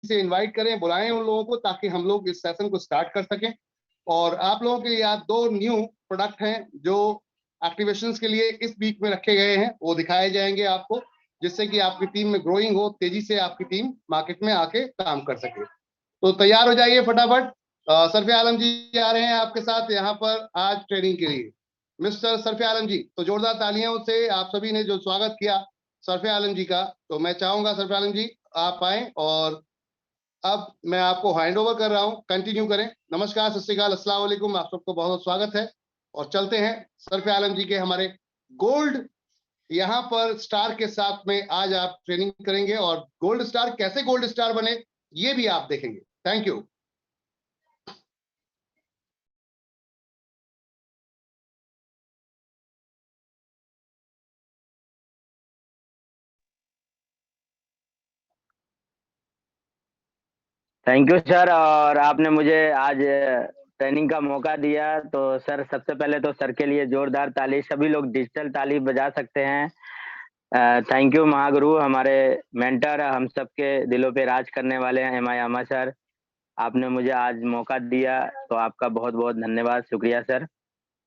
से इनवाइट करें, बुलाएं उन लोगों को, ताकि हम लोग इस सेशन को स्टार्ट कर सकें। और आप लोगों के लिए आज 2 न्यू प्रोडक्ट हैं जो एक्टिवेशंस के लिए इस वीक में रखे गए हैं, वो दिखाए जाएंगे आपको, जिससे कि आपकी टीम में ग्रोइंग हो, तेजी से आपकी टीम मार्केट में आके काम कर सके। तो तैयार हो जाइए फटाफट। सरफे आलम जी आ रहे हैं आपके साथ यहाँ पर आज ट्रेनिंग के लिए। मिस्टर सरफे आलम जी, तो जोरदार तालियां से आप सभी ने जो स्वागत किया सरफे आलम जी का, तो मैं चाहूंगा सरफे आलम जी आप आए, और अब मैं आपको हैंड ओवर कर रहा हूं, कंटिन्यू करें। नमस्कार, सत श्री अकाल, अस्सलाम वालेकुम, आप सबको बहुत बहुत स्वागत है। और चलते हैं सरफे आलम जी के हमारे गोल्ड यहाँ पर स्टार के साथ में। आज आप ट्रेनिंग करेंगे और गोल्ड स्टार कैसे गोल्ड स्टार बने ये भी आप देखेंगे। Thank you. Thank you sir. और आपने मुझे आज ट्रेनिंग का मौका दिया, तो सर सबसे पहले तो सर के लिए जोरदार ताली, सभी लोग डिजिटल ताली बजा सकते हैं। थैंक यू महागुरु, हमारे मेंटर, हम सबके दिलों पे राज करने वाले हैं एम आई अमा सर। आपने मुझे आज मौका दिया, तो आपका बहुत बहुत धन्यवाद, शुक्रिया सर।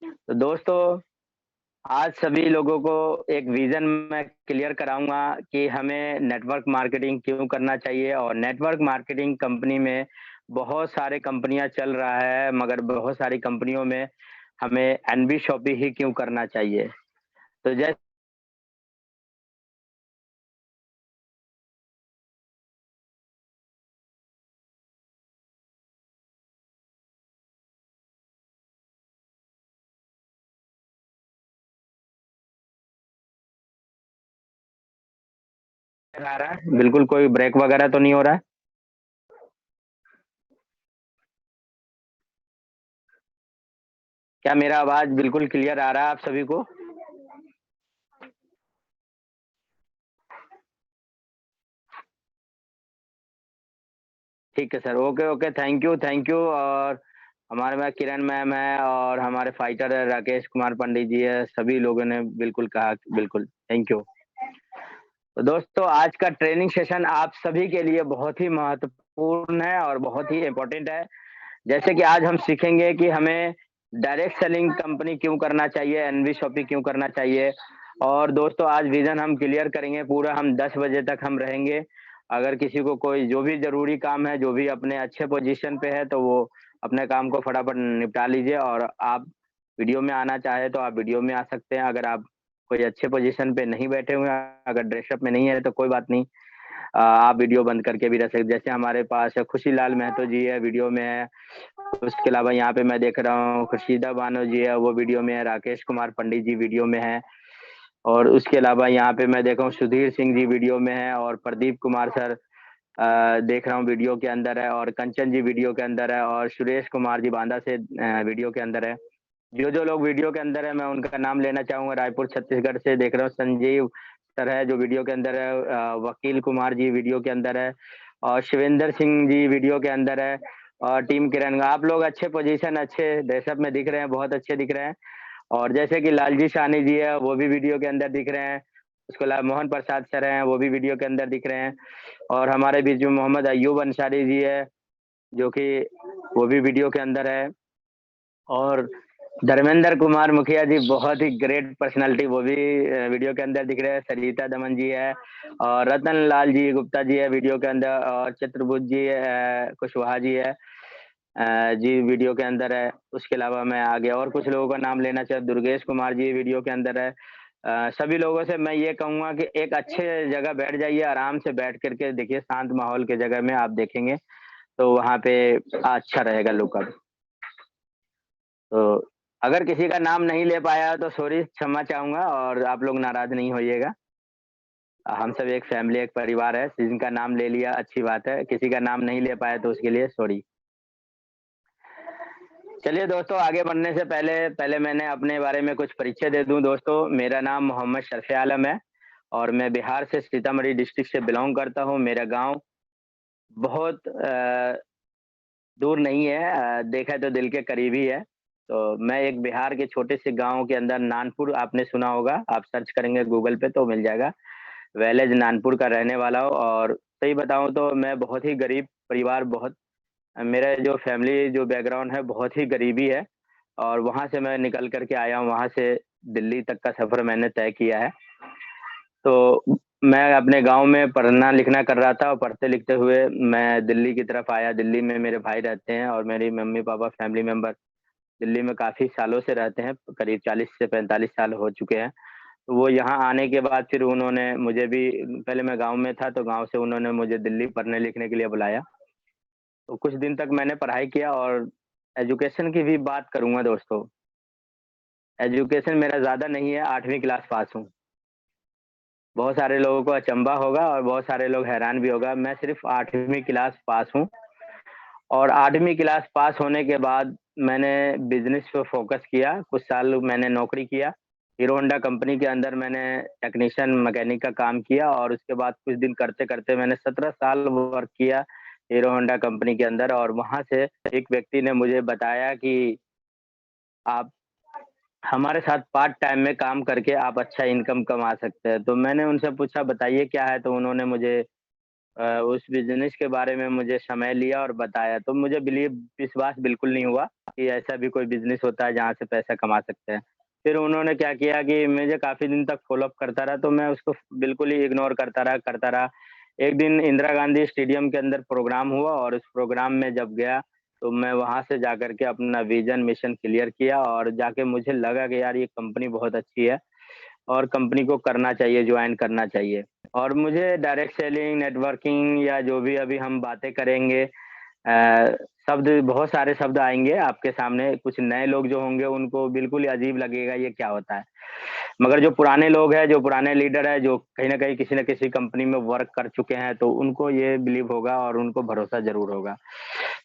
तो दोस्तों, आज सभी लोगों को एक विजन मैं क्लियर कराऊंगा कि हमें नेटवर्क मार्केटिंग क्यों करना चाहिए। और नेटवर्क मार्केटिंग कंपनी में बहुत सारे कंपनियां चल रहा है, मगर बहुत सारी कंपनियों में हमें एनबी शॉपिंग ही क्यों करना चाहिए। तो जैसे आ रहा है, बिल्कुल कोई ब्रेक वगैरह तो नहीं हो रहा है? क्या मेरा आवाज बिल्कुल क्लियर आ रहा है आप सभी को? ठीक है sir, okay okay, thank you. और हमारे में किरण मैम है और हमारे फाइटर है राकेश कुमार पंडित जी है, सभी लोगों ने बिल्कुल कहा, बिल्कुल थैंक यू। तो दोस्तों, आज का ट्रेनिंग सेशन आप सभी के लिए बहुत ही महत्वपूर्ण है और बहुत ही इम्पोर्टेंट है। जैसे कि आज हम सीखेंगे कि हमें डायरेक्ट सेलिंग कंपनी क्यों करना चाहिए, एनवी शॉपिंग क्यों करना चाहिए। और दोस्तों, आज विजन हम क्लियर करेंगे पूरा, हम 10 बजे तक हम रहेंगे। अगर किसी को कोई जो भी जरूरी काम है, जो भी अपने अच्छे पोजीशन पे है, तो वो अपने काम को फटाफट निपटा लीजिए। और आप वीडियो में आना चाहे तो आप वीडियो में आ सकते हैं। अगर आप कोई अच्छे पोजीशन पे नहीं बैठे हुए हैं, अगर ड्रेसअप में नहीं है, तो कोई बात नहीं, आप वीडियो बंद करके भी रह सकते। जैसे हमारे पास खुशीलाल महतो जी है, वीडियो में है। उसके अलावा यहाँ पे मैं देख रहा हूँ खुर्शीदा बानो जी है, वो वीडियो में है। राकेश कुमार पंडित जी वीडियो में है। और उसके अलावा यहाँ पे मैं देख रहा हूँ सुधीर सिंह जी वीडियो में है। और प्रदीप कुमार सर देख रहा हूँ वीडियो के अंदर है। और कंचन जी वीडियो के अंदर है। और सुरेश कुमार जी बांदा से वीडियो के अंदर है। जो जो लोग वीडियो के अंदर है, मैं उनका नाम लेना चाहूंगा। रायपुर छत्तीसगढ़ से देख रहा हूँ संजीव सर है, जो वीडियो के अंदर है। वकील कुमार जी वीडियो के अंदर है। और शिवेंद्र सिंह जी वीडियो के अंदर है। और टीम किरण, आप लोग अच्छे पोजीशन, अच्छे ड्रेसअप में दिख रहे हैं, बहुत अच्छे दिख रहे हैं। और जैसे कि लालजी साहनी जी है, वो भी वीडियो के अंदर दिख रहे हैं। उसके अलावा मोहन प्रसाद सर हैं, वो भी वीडियो के अंदर दिख रहे हैं। और हमारे बीच में मोहम्मद अयूब अंसारी जी है, जो कि वो भी वीडियो के अंदर है। और धर्मेंद्र कुमार मुखिया जी, बहुत ही ग्रेट पर्सनालिटी, वो भी वीडियो के अंदर दिख रहे हैं। सरिता दमन जी है। और रतन लाल जी गुप्ता जी है वीडियो के अंदर। और चित्रबुद्ध जी कुशवाहा जी है जी वीडियो के अंदर है। उसके अलावा मैं आगे और कुछ लोगों का नाम लेना चाहता, दुर्गेश कुमार जी वीडियो के अंदर है। सभी लोगों से मैं ये कहूंगा कि एक अच्छे जगह बैठ जाइए, आराम से बैठ करके देखिए, शांत माहौल के जगह में आप देखेंगे तो वहाँ पे अच्छा रहेगा लुकअप। तो अगर किसी का नाम नहीं ले पाया तो सॉरी, क्षमा चाहूंगा, और आप लोग नाराज नहीं होइएगा। हम सब एक फैमिली, एक परिवार है। जिनका नाम ले लिया अच्छी बात है, किसी का नाम नहीं ले पाया तो उसके लिए सॉरी। चलिए दोस्तों, आगे बढ़ने से पहले पहले मैंने अपने बारे में कुछ परिचय दे दूं। दोस्तों, मेरा नाम मोहम्मद शरफ़े आलम है और मैं बिहार से सीतामढ़ी डिस्ट्रिक्ट से बिलोंग करता हूं। मेरा गांव बहुत दूर नहीं है, देखा तो दिल के करीब ही है। तो मैं एक बिहार के छोटे से गांव के अंदर, नानपुर आपने सुना होगा, आप सर्च करेंगे गूगल पे तो मिल जाएगा। विलेज नानपुर का रहने वाला हूँ। और सही बताऊँ तो मैं बहुत ही गरीब परिवार बहुत मेरा जो फैमिली जो बैकग्राउंड है बहुत ही गरीबी है और वहाँ से मैं निकल कर के आया हूँ, वहाँ से दिल्ली तक का सफ़र मैंने तय किया है। तो मैं अपने गाँव में पढ़ना-लिखना कर रहा था और पढ़ते-लिखते हुए मैं दिल्ली की तरफ आया। दिल्ली में मेरे भाई रहते हैं और मेरी मम्मी-पापा फैमिली मेंबर दिल्ली में काफ़ी सालों से रहते हैं, करीब 40 से 45 साल हो चुके हैं। तो वो यहाँ आने के बाद फिर उन्होंने मुझे भी पहले मैं गाँव में था, तो गाँव से उन्होंने मुझे दिल्ली पढ़ने-लिखने के लिए बुलाया। तो कुछ दिन तक मैंने पढ़ाई किया और एजुकेशन की भी बात करूँगा दोस्तों, एजुकेशन मेरा ज़्यादा नहीं है, 8वीं क्लास पास हूँ। बहुत सारे लोगों को अचंभा होगा और बहुत सारे लोग हैरान भी होगा, मैं सिर्फ़ 8वीं क्लास पास हूँ और 8वीं क्लास पास होने के बाद मैंने बिज़नेस पे फ़ोकस किया, कुछ साल मैंने नौकरी किया। हीरो होंडा कंपनी के अंदर मैंने टेक्नीशियन मैकेनिक का काम किया और उसके बाद कुछ दिन करते-करते मैंने 17 साल वर्क किया हीरो होंडा कंपनी के अंदर और वहाँ से एक व्यक्ति ने मुझे बताया कि आप हमारे साथ पार्ट टाइम में काम करके आप अच्छा इनकम कमा सकते हैं। तो मैंने उनसे पूछा बताइए क्या है? तो उन्होंने मुझे उस बिज़नेस के बारे में मुझे समय लिया और बताया। तो मुझे विश्वास बिल्कुल नहीं हुआ कि ऐसा भी कोई बिज़नेस होता है जहाँ से पैसा कमा सकते हैं। फिर उन्होंने क्या किया कि मुझे काफ़ी दिन तक फ़ॉलो अप करता रहा तो मैं उसको बिल्कुल ही इग्नोर करता रहा। एक दिन इंदिरा गांधी स्टेडियम के अंदर प्रोग्राम हुआ और उस प्रोग्राम में जब गया तो मैं वहाँ से जाकर के अपना विज़न मिशन क्लियर किया और जाके मुझे लगा कि यार ये कंपनी बहुत अच्छी है और कंपनी को करना चाहिए, जॉइन करना चाहिए। और मुझे डायरेक्ट सेलिंग, नेटवर्किंग या जो भी अभी हम बातें करेंगे शब्द बहुत सारे शब्द आएँगे आपके सामने, कुछ नए लोग जो होंगे उनको बिल्कुल ही अजीब लगेगा ये क्या होता है। मगर जो पुराने लोग हैं, जो पुराने लीडर हैं, जो कहीं न कहीं किसी न किसी कंपनी में वर्क कर चुके हैं, तो उनको ये बिलीव होगा और उनको भरोसा ज़रूर होगा।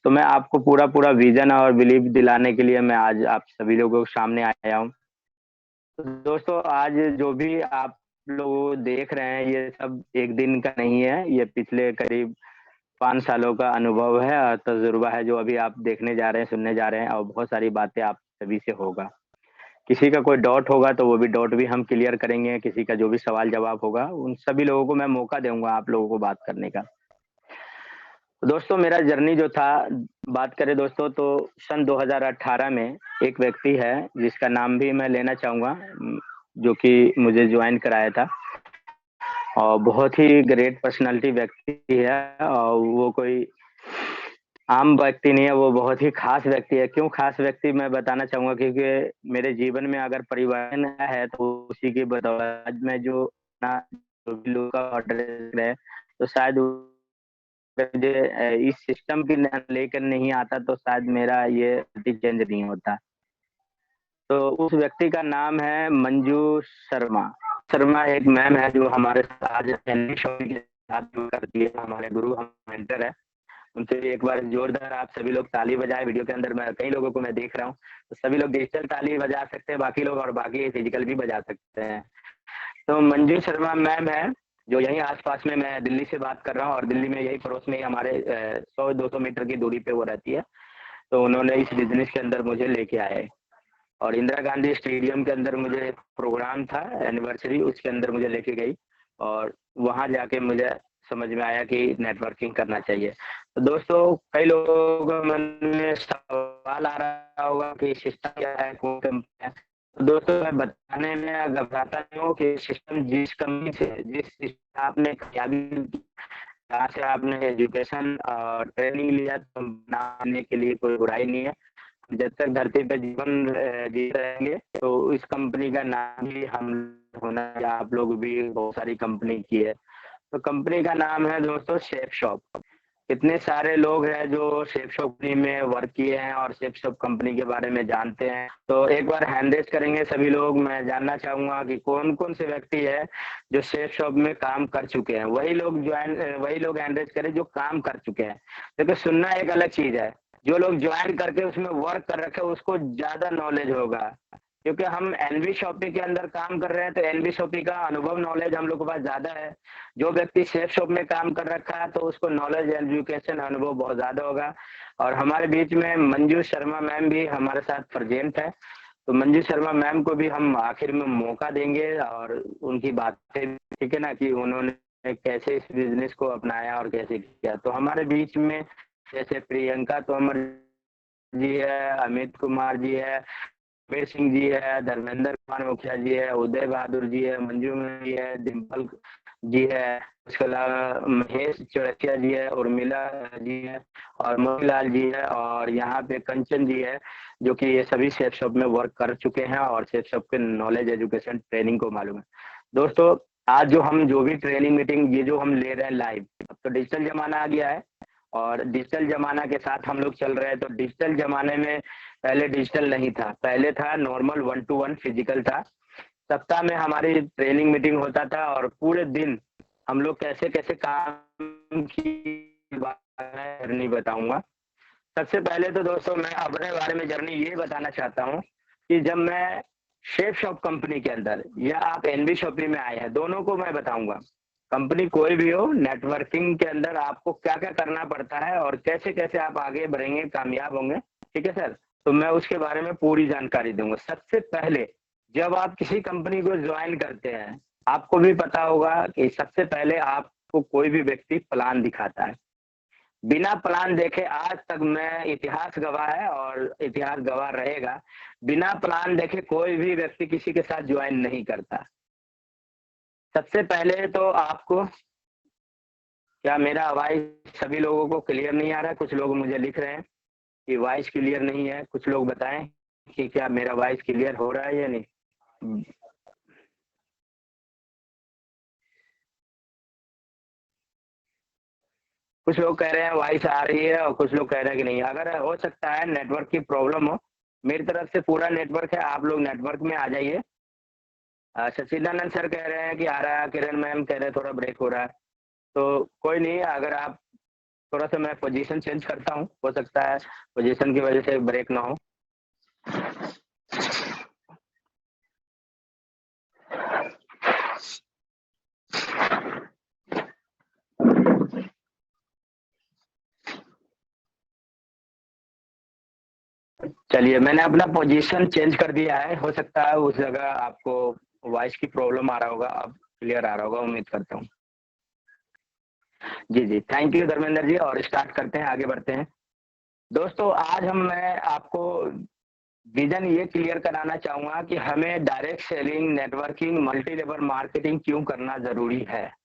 तो मैं आपको पूरा-पूरा विज़न और बिलीव दिलाने के लिए मैं आज आप सभी लोगों के सामने आया हूँ। तो दोस्तों आज जो भी आप लोग देख रहे हैं, ये सब एक दिन का नहीं है, ये पिछले करीब 5 सालों का अनुभव है और तजुर्बा है जो अभी आप देखने जा रहे हैं, सुनने जा रहे हैं और बहुत सारी बातें आप सभी से होगा। किसी का कोई डाउट होगा तो वो भी डाउट भी हम क्लियर करेंगे, किसी का जो भी सवाल-जवाब होगा, उन सभी लोगों को मैं मौका दूँगा आप लोगों को बात करने का। तो दोस्तों मेरा जर्नी जो था बात करें दोस्तों तो सन 2018 में एक व्यक्ति है जिसका नाम भी मैं लेना चाहूँगा जो कि मुझे जॉइन कराया था और बहुत ही ग्रेट पर्सनैलिटी व्यक्ति है और वो कोई आम व्यक्ति नहीं है, वो बहुत ही ख़ास व्यक्ति है। क्यों ख़ास व्यक्ति मैं बताना चाहूँगा क्योंकि मेरे जीवन में अगर परिवर्तन आया है तो उसी की बदौलत आज मैं जो ना जो भी लोग का ऑर्डर है, तो शायद मुझे इस सिस्टम की न लेकर नहीं आता तो शायद मेरा ये चेंज नहीं होता। तो उस व्यक्ति का नाम है मंजू शर्मा। शर्मा एक मैम है जो हमारे साथ आज शॉपिंग के साथ जुड़ करती है, हमारे गुरु हम मेंटर है। उनसे भी एक बार जोरदार आप सभी लोग ताली बजाएँ, वीडियो के अंदर मैं कई लोगों को मैं देख रहा हूँ, तो सभी लोग डिजिटल ताली बजा सकते हैं, बाकी लोग और बाकी फिजिकल भी बजा सकते हैं। तो मंजू शर्मा मैम है, जो यहीं आस-पास में मैं दिल्ली से बात कर रहा हूँ और दिल्ली में यही पड़ोस में ही हमारे 100-200 मीटर की दूरी पे वो रहती है। तो उन्होंने इस बिज़नेस के अंदर मुझे लेके आए और इंदिरा गांधी स्टेडियम के अंदर मुझे प्रोग्राम था एनिवर्सरी उसके अंदर मुझे लेके गई और वहाँ जाके मुझे समझ में आया कि नेटवर्किंग करना चाहिए। तो दोस्तों कई लोगों के मन में सवाल आ रहा होगा कि सिस्टम क्या है, कौन कंपनी है? तो दोस्तों मैं बताने में घबराता नहीं हूँ कि सिस्टम जिस कंपनी से जिस आपने कामयाबी जहाँ से आपने एजुकेशन और ट्रेनिंग लिया तो बनाने के लिए कोई बुराई नहीं है। जब तक धरती पे जीवन जी रहेंगे तो इस कंपनी का नाम ही हम होना या आप लोग भी बहुत सारी कंपनी की है। तो कंपनी का नाम है दोस्तों शेफ शॉप। कितने सारे लोग हैं जो शेफ शॉप कंपनी में वर्क किए हैं और शेफ शॉप कंपनी के बारे में जानते हैं। तो एक बार हैंड रेज़ करेंगे सभी लोग, मैं जानना चाहूँगा कि कौन-कौन से व्यक्ति हैं जो शेफ शॉप में काम कर चुके हैं? वही लोग हैंड रेज़ करें जो काम कर चुके हैं। देखिए सुनना एक अलग चीज़ है। जो लोग जॉइन करके उसमें वर्क कर रखे हैं उसको ज़्यादा नॉलेज होगा। क्योंकि हम एनवी शॉपी के अंदर काम कर रहे हैं तो एनवी शॉपी का अनुभव नॉलेज हम लोग के पास ज़्यादा है। जो व्यक्ति शेफ शॉप में काम कर रखा है तो उसको नॉलेज एजुकेशन अनुभव बहुत ज़्यादा होगा और हमारे बीच में मंजू शर्मा मैम भी हमारे साथ प्रेजेंट है। तो मंजू शर्मा मैम को भी हम आखिर में मौका देंगे और उनकी बातें ठीक है ना कि उन्होंने कैसे इस बिजनेस को अपनाया और कैसे किया। तो हमारे बीच में जैसे प्रियंका तोमर जी है, अमित कुमार जी है, वीर सिंह जी है, धर्मेंद्र कुमार मुखिया जी है, उदय बहादुर जी है, मंजू जी है, डिम्पल जी है, उसके अलावा महेश चौरसिया जी है, उर्मिला जी है और मोतीलाल जी है, और यहाँ पे कंचन जी है, जो कि ये सभी सेफ शॉप में वर्क कर चुके हैं और सेफ शॉप के नॉलेज एजुकेशन ट्रेनिंग को मालूम है। दोस्तों, आज जो भी ट्रेनिंग मीटिंग ये जो हम ले रहे हैं लाइव, अब तो डिजिटल जमाना आ गया है और डिजिटल जमाना के साथ हम लोग चल रहे हैं। तो डिजिटल जमाने में पहले डिजिटल नहीं था, पहले था नॉर्मल 1 to 1 फिजिकल था। सप्ताह में हमारी ट्रेनिंग मीटिंग होता था और पूरे दिन हम लोग कैसे कैसे काम की जर्नी बताऊंगा। सबसे पहले तो दोस्तों मैं अपने बारे में जर्नी ये बताना चाहता हूँ कि जब मैं शेफ शॉप कंपनी के अंदर या आप एनबी शॉपी में आए हैं, दोनों को मैं बताऊंगा। कंपनी कोई भी हो, नेटवर्किंग के अंदर आपको क्या क्या करना पड़ता है और कैसे कैसे आप आगे बढ़ेंगे, कामयाब होंगे। ठीक है सर, तो मैं उसके बारे में पूरी जानकारी दूंगा। सबसे पहले जब आप किसी कंपनी को ज्वाइन करते हैं, आपको भी पता होगा कि सबसे पहले आपको कोई भी व्यक्ति प्लान दिखाता है। बिना प्लान देखे आज तक मैं इतिहास गवाह है और इतिहास गवाह रहेगा, बिना प्लान देखे कोई भी व्यक्ति किसी के साथ ज्वाइन नहीं करता। सबसे पहले तो आपको, क्या मेरा आवाज सभी लोगों को क्लियर नहीं आ रहा है? कुछ लोग मुझे लिख रहे हैं कि वॉइस क्लियर नहीं है। कुछ लोग बताएं कि क्या मेरा वॉइस क्लियर हो रहा है या नहीं। कुछ लोग कह रहे हैं वॉइस आ रही है और कुछ लोग कह रहे हैं कि नहीं। अगर हो सकता है नेटवर्क की प्रॉब्लम हो, मेरी तरफ से पूरा नेटवर्क है, आप लोग नेटवर्क में आ जाइए। सचिदानंद सर कह रहे हैं कि आ रहा है, किरण मैम कह रहे हैं थोड़ा ब्रेक हो रहा है। तो कोई नहीं, अगर आप थोड़ा सा मैं पोजीशन चेंज करता हूँ, हो सकता है पोजीशन की वजह से ब्रेक ना हो। चलिए, मैंने अपना पोजीशन चेंज कर दिया है। हो सकता है उस जगह आपको वॉइस की प्रॉब्लम आ रहा होगा, अब क्लियर आ रहा होगा, उम्मीद करता हूँ। जी जी, थैंक यू धर्मेंद्र जी, और स्टार्ट करते हैं, आगे बढ़ते हैं। दोस्तों, आज मैं आपको विजन ये क्लियर कराना चाहूंगा कि हमें direct selling, networking, multi level marketing क्यों करना जरूरी है।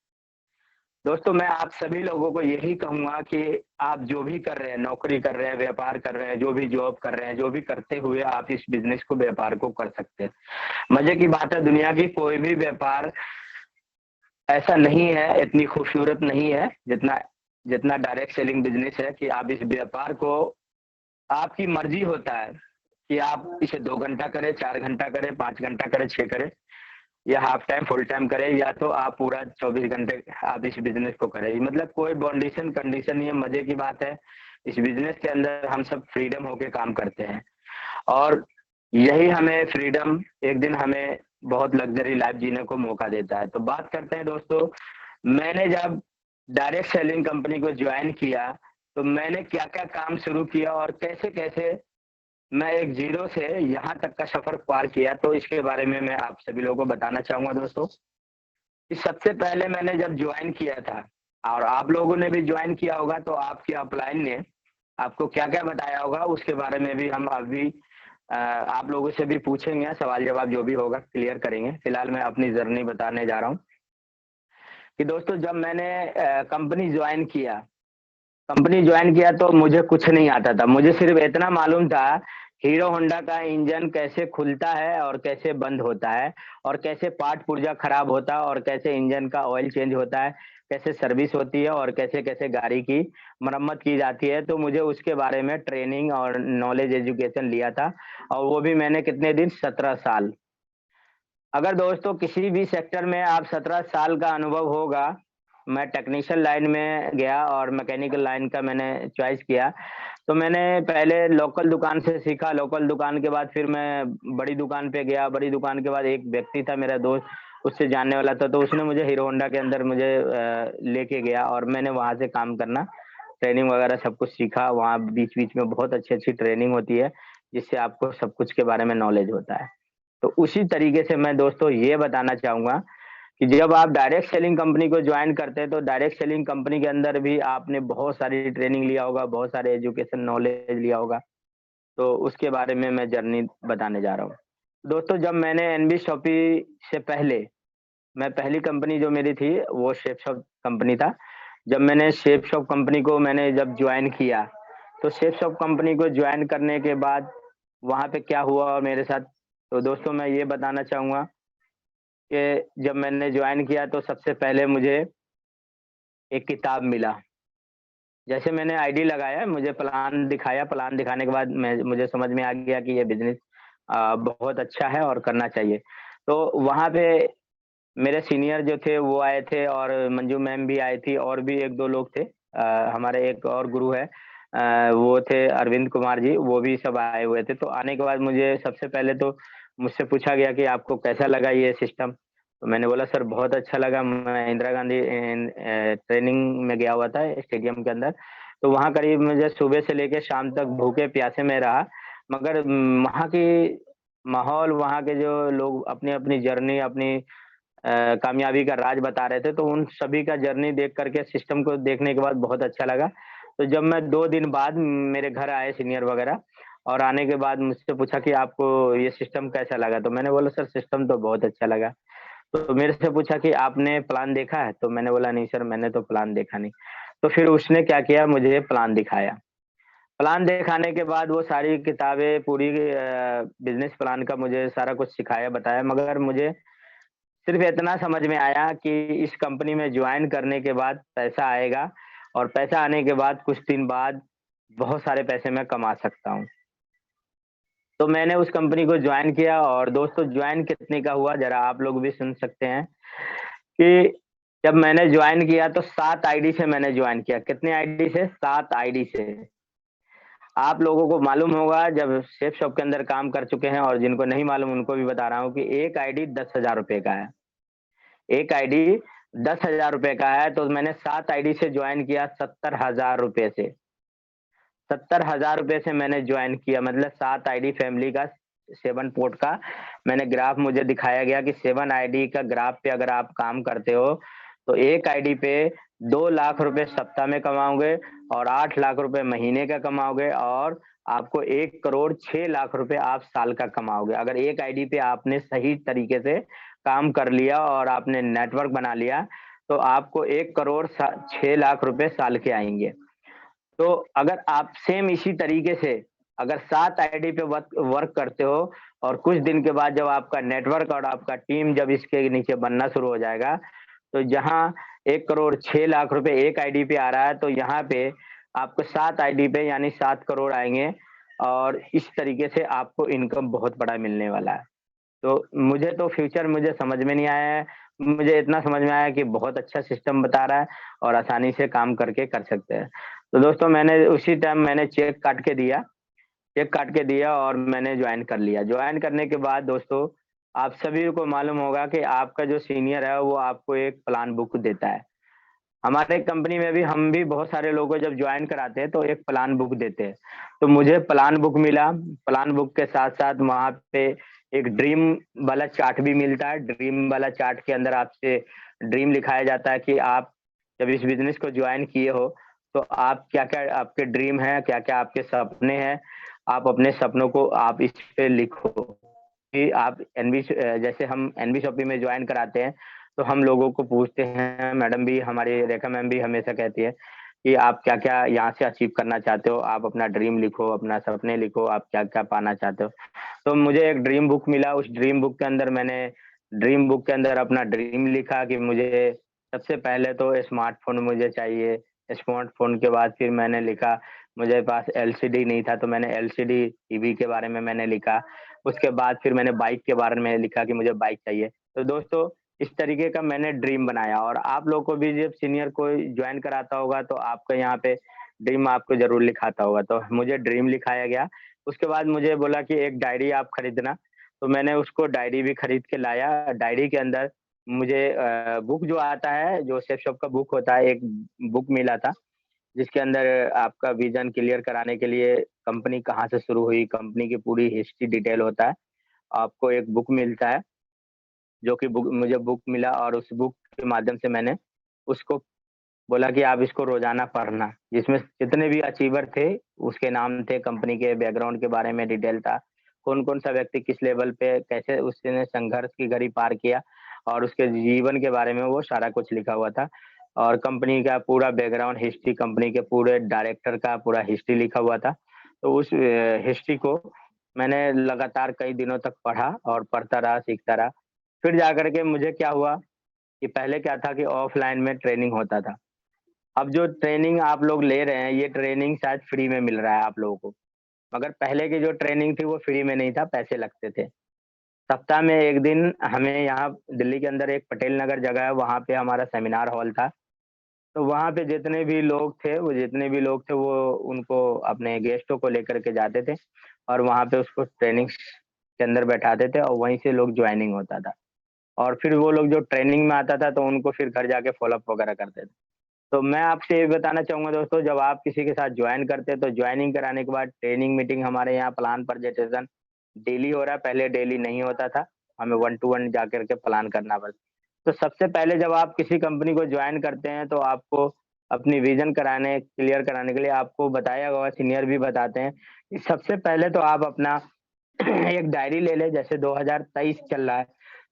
दोस्तों, मैं आप सभी लोगों को यही कहूंगा कि आप जो भी कर रहे हैं, नौकरी कर रहे हैं, व्यापार कर रहे हैं, जो भी जॉब कर रहे हैं, जो भी करते हुए आप इस बिजनेस को, व्यापार को कर सकते हैं। मजे की बात है, दुनिया की कोई भी व्यापार ऐसा नहीं है, इतनी खूबसूरत नहीं है जितना जितना डायरेक्ट सेलिंग बिजनेस है। कि आप इस व्यापार को, आपकी मर्जी होता है कि आप इसे 2 घंटा करें, 4 घंटा करें, 5 घंटा करें, 6 करें, या हाफ टाइम, फुल टाइम करें, या तो आप पूरा 24 घंटे आप इस बिजनेस को करें। मतलब कोई बाउंडेशन कंडीशन नहीं है। मजे की बात है, इस बिजनेस के अंदर हम सब फ्रीडम होके काम करते हैं और यही हमें फ्रीडम एक दिन हमें बहुत लग्जरी लाइफ जीने को मौका देता है। तो बात करते हैं दोस्तों, मैंने जब डायरेक्ट सेलिंग कंपनी को ज्वाइन किया तो मैंने क्या क्या काम शुरू किया और कैसे कैसे मैं एक जीरो से यहाँ तक का सफर पार किया, तो इसके बारे में मैं आप सभी लोगों को बताना चाहूंगा दोस्तों। कि सबसे पहले मैंने जब ज्वाइन किया था, और आप लोगों ने भी ज्वाइन किया होगा, तो आपके अपलाइन ने आपको क्या क्या बताया होगा उसके बारे में भी हम अभी आप लोगों से भी पूछेंगे, सवाल जवाब जो भी होगा क्लियर करेंगे। फिलहाल मैं अपनी जर्नी बताने जा रहा हूँ कि दोस्तों, जब मैंने कंपनी ज्वाइन किया तो मुझे कुछ नहीं आता था। मुझे सिर्फ इतना मालूम था हीरो होंडा का इंजन कैसे खुलता है और कैसे बंद होता है, और कैसे पार्ट पुर्जा खराब होता है, और कैसे इंजन का ऑयल चेंज होता है, कैसे सर्विस होती है, और कैसे कैसे गाड़ी की मरम्मत की जाती है। तो मुझे उसके बारे में ट्रेनिंग और नॉलेज एजुकेशन लिया था, और वो भी मैंने कितने दिन, 17 साल। अगर दोस्तों किसी भी सेक्टर में आप 17 साल का अनुभव होगा, मैं टेक्नीशियन लाइन में गया और मैकेनिकल लाइन का मैंने चॉइस किया। तो मैंने पहले लोकल दुकान से सीखा, लोकल दुकान के बाद फिर मैं बड़ी दुकान पे गया। बड़ी दुकान के बाद एक व्यक्ति था मेरा दोस्त, उससे जानने वाला था, तो उसने मुझे हीरो होंडा के अंदर मुझे लेके गया और मैंने वहां से काम करना, ट्रेनिंग वगैरह सब कुछ सीखा। वहाँ बीच बीच में बहुत अच्छी अच्छी ट्रेनिंग होती है, जिससे आपको सब कुछ के बारे में नॉलेज होता है। तो उसी तरीके से मैं दोस्तों ये बताना चाहूंगा कि जब आप डायरेक्ट सेलिंग कंपनी को ज्वाइन करते हैं, तो डायरेक्ट सेलिंग कंपनी के अंदर भी आपने बहुत सारी ट्रेनिंग लिया होगा, बहुत सारे एजुकेशन नॉलेज लिया होगा। तो उसके बारे में मैं जर्नी बताने जा रहा हूँ। दोस्तों, जब मैंने एनबी शॉपी से पहले, मैं पहली कंपनी जो मेरी थी, वो शेप शॉप कंपनी था। जब मैंने शेप शॉप कंपनी को मैंने जब ज्वाइन किया, तो शेप शॉप कंपनी को ज्वाइन करने के बाद वहाँ पे क्या हुआ और मेरे साथ, तो दोस्तों मैं ये बताना चाहूँगा कि जब मैंने ज्वाइन किया तो सबसे पहले मुझे एक किताब मिला। जैसे मैंने आईडी लगाया, मुझे प्लान दिखाया, प्लान दिखाने के बाद मुझे समझ में आ गया कि ये बिज़नेस बहुत अच्छा है और करना चाहिए। तो वहाँ पे मेरे सीनियर जो थे वो आए थे और मंजू मैम भी आई थी और भी 1-2 लोग थे। हमारे एक और गुरु है, वो थे अरविंद कुमार जी, वो भी सब आए हुए थे। तो आने के बाद मुझे सबसे पहले तो मुझसे पूछा गया कि आपको कैसा लगा ये सिस्टम? तो मैंने बोला सर बहुत अच्छा लगा। मैं इंदिरा गांधी ट्रेनिंग में गया हुआ था स्टेडियम के अंदर। तो वहाँ करीब मुझे सुबह से लेके शाम तक भूखे प्यासे में रहा। मगर वहाँ की माहौल, वहाँ के जो लोग अपनी-अपनी जर्नी, अपनी कामयाबी का राज बता रहे थे, तो उन सभी का जर्नी देख कर के सिस्टम को देखने के बाद बहुत अच्छा लगा। तो जब मैं 2 दिन बाद मेरे घर आए सीनियर वगैरह और आने के बाद मुझसे पूछा कि आपको ये सिस्टम कैसा लगा? तो मैंने बोला सर सिस्टम तो बहुत अच्छा लगा। तो मेरे से पूछा कि आपने प्लान देखा है? तो मैंने बोला नहीं सर मैंने तो प्लान देखा नहीं। तो फिर उसने क्या किया, मुझे प्लान दिखाया। प्लान दिखाने के बाद वो सारी किताबें पूरी बिज़नेस प्लान का मुझे सारा कुछ सिखाया, बताया, मगर मुझे सिर्फ़ इतना समझ में आया कि इस कंपनी में जॉइन करने के बाद पैसा आएगा और पैसा आने के बाद कुछ दिन बाद बहुत सारे पैसे मैं कमा सकता हूँ। तो मैंने उस कंपनी को जॉइन किया और दोस्तों जॉइन कितने का हुआ ज़रा आप लोग भी सुन सकते हैं कि जब मैंने जॉइन किया तो 7 आईडी से मैंने जॉइन किया। कितने आईडी से? 7 आईडी से। आप लोगों को मालूम होगा जब शेफ शॉप के अंदर काम कर चुके हैं और जिनको नहीं मालूम उनको भी बता रहा हूँ कि एक आईडी ₹10,000 का है। एक आईडी ₹10,000 का है, तो मैंने 7 आईडी से जॉइन किया ₹70,000 से। ₹70,000 से मैंने जॉइन किया मतलब 7 आईडी फैमिली का 7 पोर्ट का मैंने ग्राफ मुझे दिखाया गया कि 7 आईडी का ग्राफ पे अगर आप काम करते हो, तो एक आईडी पे 2 लाख रुपए सप्ताह में कमाओगे और 8 लाख रुपए महीने का कमाओगे और आपको 1 करोड़ 6 लाख रुपए आप साल का कमाओगे। अगर एक आईडी पे आपने सही तरीके से काम कर लिया और आपने नेटवर्क बना लिया, तो आपको 1 करोड़ 6 लाख रुपए साल के आएँगे। तो अगर आप सेम इसी तरीके से अगर 7 आईडी पे वर्क वर्क करते हो और कुछ दिन के बाद जब आपका नेटवर्क और आपका टीम जब इसके नीचे बनना शुरू हो जाएगा, तो जहाँ 1 करोड़ 6 लाख रुपए एक आईडी पे आ रहा है, तो यहाँ पे आपको 7 आईडी पे यानी 7 करोड़ आएँगे और इस तरीके से आपको इनकम बहुत बड़ा मिलने वाला है। तो मुझे तो फ्यूचर मुझे समझ में नहीं आया है। मुझे इतना समझ में आया कि बहुत अच्छा सिस्टम बता रहा है और आसानी से काम करके कर सकते हैं। तो दोस्तों मैंने उसी टाइम मैंने चेक काट के दिया और मैंने जॉइन कर लिया। जॉइन करने के बाद दोस्तों आप सभी को मालूम होगा कि आपका जो सीनियर है वो आपको एक प्लान बुक देता है। हमारे कंपनी में भी हम भी बहुत सारे लोगों को जब जॉइन कराते हैं तो एक प्लान बुक देते हैं। तो मुझे प्लान बुक मिला, प्लान बुक के साथ-साथ वहाँ पे एक ड्रीम वाला चार्ट भी मिलता है। ड्रीम वाला चार्ट के अंदर आपसे ड्रीम लिखाया जाता है कि आप जब इस बिज़नेस को जॉइन किए हो, तो आप क्या-क्या आपके ड्रीम हैं, क्या-क्या आपके सपने हैं। आप अपने सपनों को आप इस पे लिखो कि आप जैसे हम एनबी शॉपी में जॉइन कराते हैं, तो हम लोगों को पूछते हैं, मैडम भी हमारी रेखा मैम भी हमेशा कहती है कि आप क्या-क्या यहाँ से अचीव करना चाहते हो? आप अपना ड्रीम लिखो, अपना सपने लिखो, आप क्या-क्या पाना चाहते हो? तो मुझे एक ड्रीम बुक मिला, उस ड्रीम बुक के अंदर मैंने ड्रीम बुक के अंदर अपना ड्रीम लिखा कि मुझे सबसे पहले तो स्मार्टफ़ोन मुझे चाहिए। स्मार्टफ़ोन के बाद फिर मैंने लिखा, मुझे पास एलसीडी नहीं था, तो मैंने एलसीडी टीवी के बारे में मैंने लिखा। उसके बाद फिर मैंने बाइक के बारे में लिखा कि मुझे बाइक चाहिए। तो दोस्तों इस तरीके का मैंने ड्रीम बनाया और आप लोग को भी जब सीनियर कोई जॉइन कराता होगा तो आपका यहाँ पे ड्रीम आपको ज़रूर लिखाता होगा। तो मुझे ड्रीम लिखाया गया। उसके बाद मुझे बोला कि एक डायरी आप खरीदना, तो मैंने उसको डायरी भी खरीद के लाया। डायरी के अंदर मुझे बुक जो आता है, जो शेफ शॉप का बुक होता है, एक बुक मिला था, जिसके अंदर आपका विज़न क्लियर कराने के लिए कंपनी कहाँ से शुरू हुई, कंपनी की पूरी हिस्ट्री डिटेल होता है। आपको एक बुक मिलता है। जो कि मुझे बुक मिला और उस बुक के माध्यम से मैंने उसको बोला कि आप इसको रोज़ाना पढ़ना, जिसमें जितने भी अचीवर थे, उसके नाम थे, कंपनी के बैकग्राउंड के बारे में डिटेल था, कौन-कौन सा व्यक्ति किस लेवल पे कैसे उसने संघर्ष की घड़ी पार किया और उसके जीवन के बारे में वो सारा कुछ लिखा हुआ था और कंपनी का पूरा बैकग्राउंड हिस्ट्री, कंपनी के पूरे डायरेक्टर का पूरा हिस्ट्री लिखा हुआ था। तो उस हिस्ट्री को मैंने लगातार कई दिनों तक पढ़ा और पढ़ता रहा, सीखता रहा। फिर जाकर के मुझे क्या हुआ कि पहले क्या था कि ऑफ़लाइन में ट्रेनिंग होता था। अब जो ट्रेनिंग आप लोग ले रहे हैं, ये ट्रेनिंग शायद फ्री में मिल रहा है आप लोगों को। मगर पहले की जो ट्रेनिंग थी वो फ्री में नहीं था, पैसे लगते थे। सप्ताह में 1 दिन हमें यहाँ दिल्ली के अंदर एक पटेल नगर जगह है, वहाँ पे हमारा सेमिनार हॉल था। तो वहाँ पे जितने भी लोग थे वो उनको अपने गेस्टों को लेकर के जाते थे और वहाँ पे उसको ट्रेनिंग्स के अंदर बैठाते थे और वहीं से लोग जॉइनिंग होता था। और फिर वो लोग जो ट्रेनिंग में आता था तो उनको फिर घर जाके फ़ॉलो अप वगैरह करते थे। तो मैं आपसे ये बताना चाहूँगा दोस्तों, जब आप किसी के साथ जॉइन करते हैं तो जॉइनिंग कराने के बाद ट्रेनिंग मीटिंग हमारे यहाँ प्लान प्रेजेंटेशन डेली हो रहा है, पहले डेली नहीं होता था। हमें 1 टू 1 जाकर के प्लान करना पड़ता। तो सबसे पहले जब आप किसी कंपनी को जॉइन करते हैं तो आपको अपनी विज़न क्लियर कराने के लिए आपको बताया हुआ सीनियर भी बताते हैं कि सबसे पहले तो आप अपना एक डायरी ले लें, जैसे 2023 चल रहा है,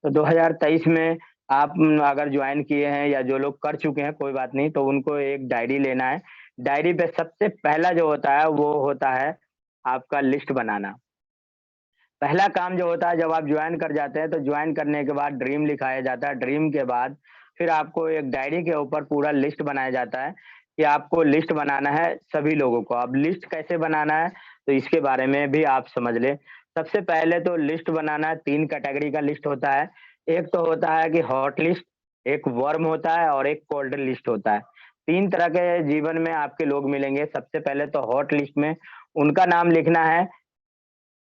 तो 2023 में आप अगर जॉइन किए हैं या जो लोग कर चुके हैं कोई बात नहीं, तो उनको एक डायरी लेना है। डायरी पे सबसे पहला जो होता है वो होता है आपका लिस्ट बनाना। पहला काम जो होता है जब आप जॉइन कर जाते हैं तो जॉइन करने के बाद ड्रीम लिखाया जाता है। ड्रीम के बाद फिर आपको एक डायरी के ऊपर पूरा लिस्ट बनाया जाता है कि आपको लिस्ट बनाना है सभी लोगों को। अब लिस्ट कैसे बनाना है तो इसके बारे में भी आप समझ लें। सबसे पहले तो लिस्ट बनाना 3 कैटेगरी का लिस्ट होता है। एक तो होता है कि हॉट लिस्ट, एक वार्म होता है और एक कोल्ड लिस्ट होता है। 3 तरह के जीवन में आपके लोग मिलेंगे। सबसे पहले तो हॉट लिस्ट में उनका नाम लिखना है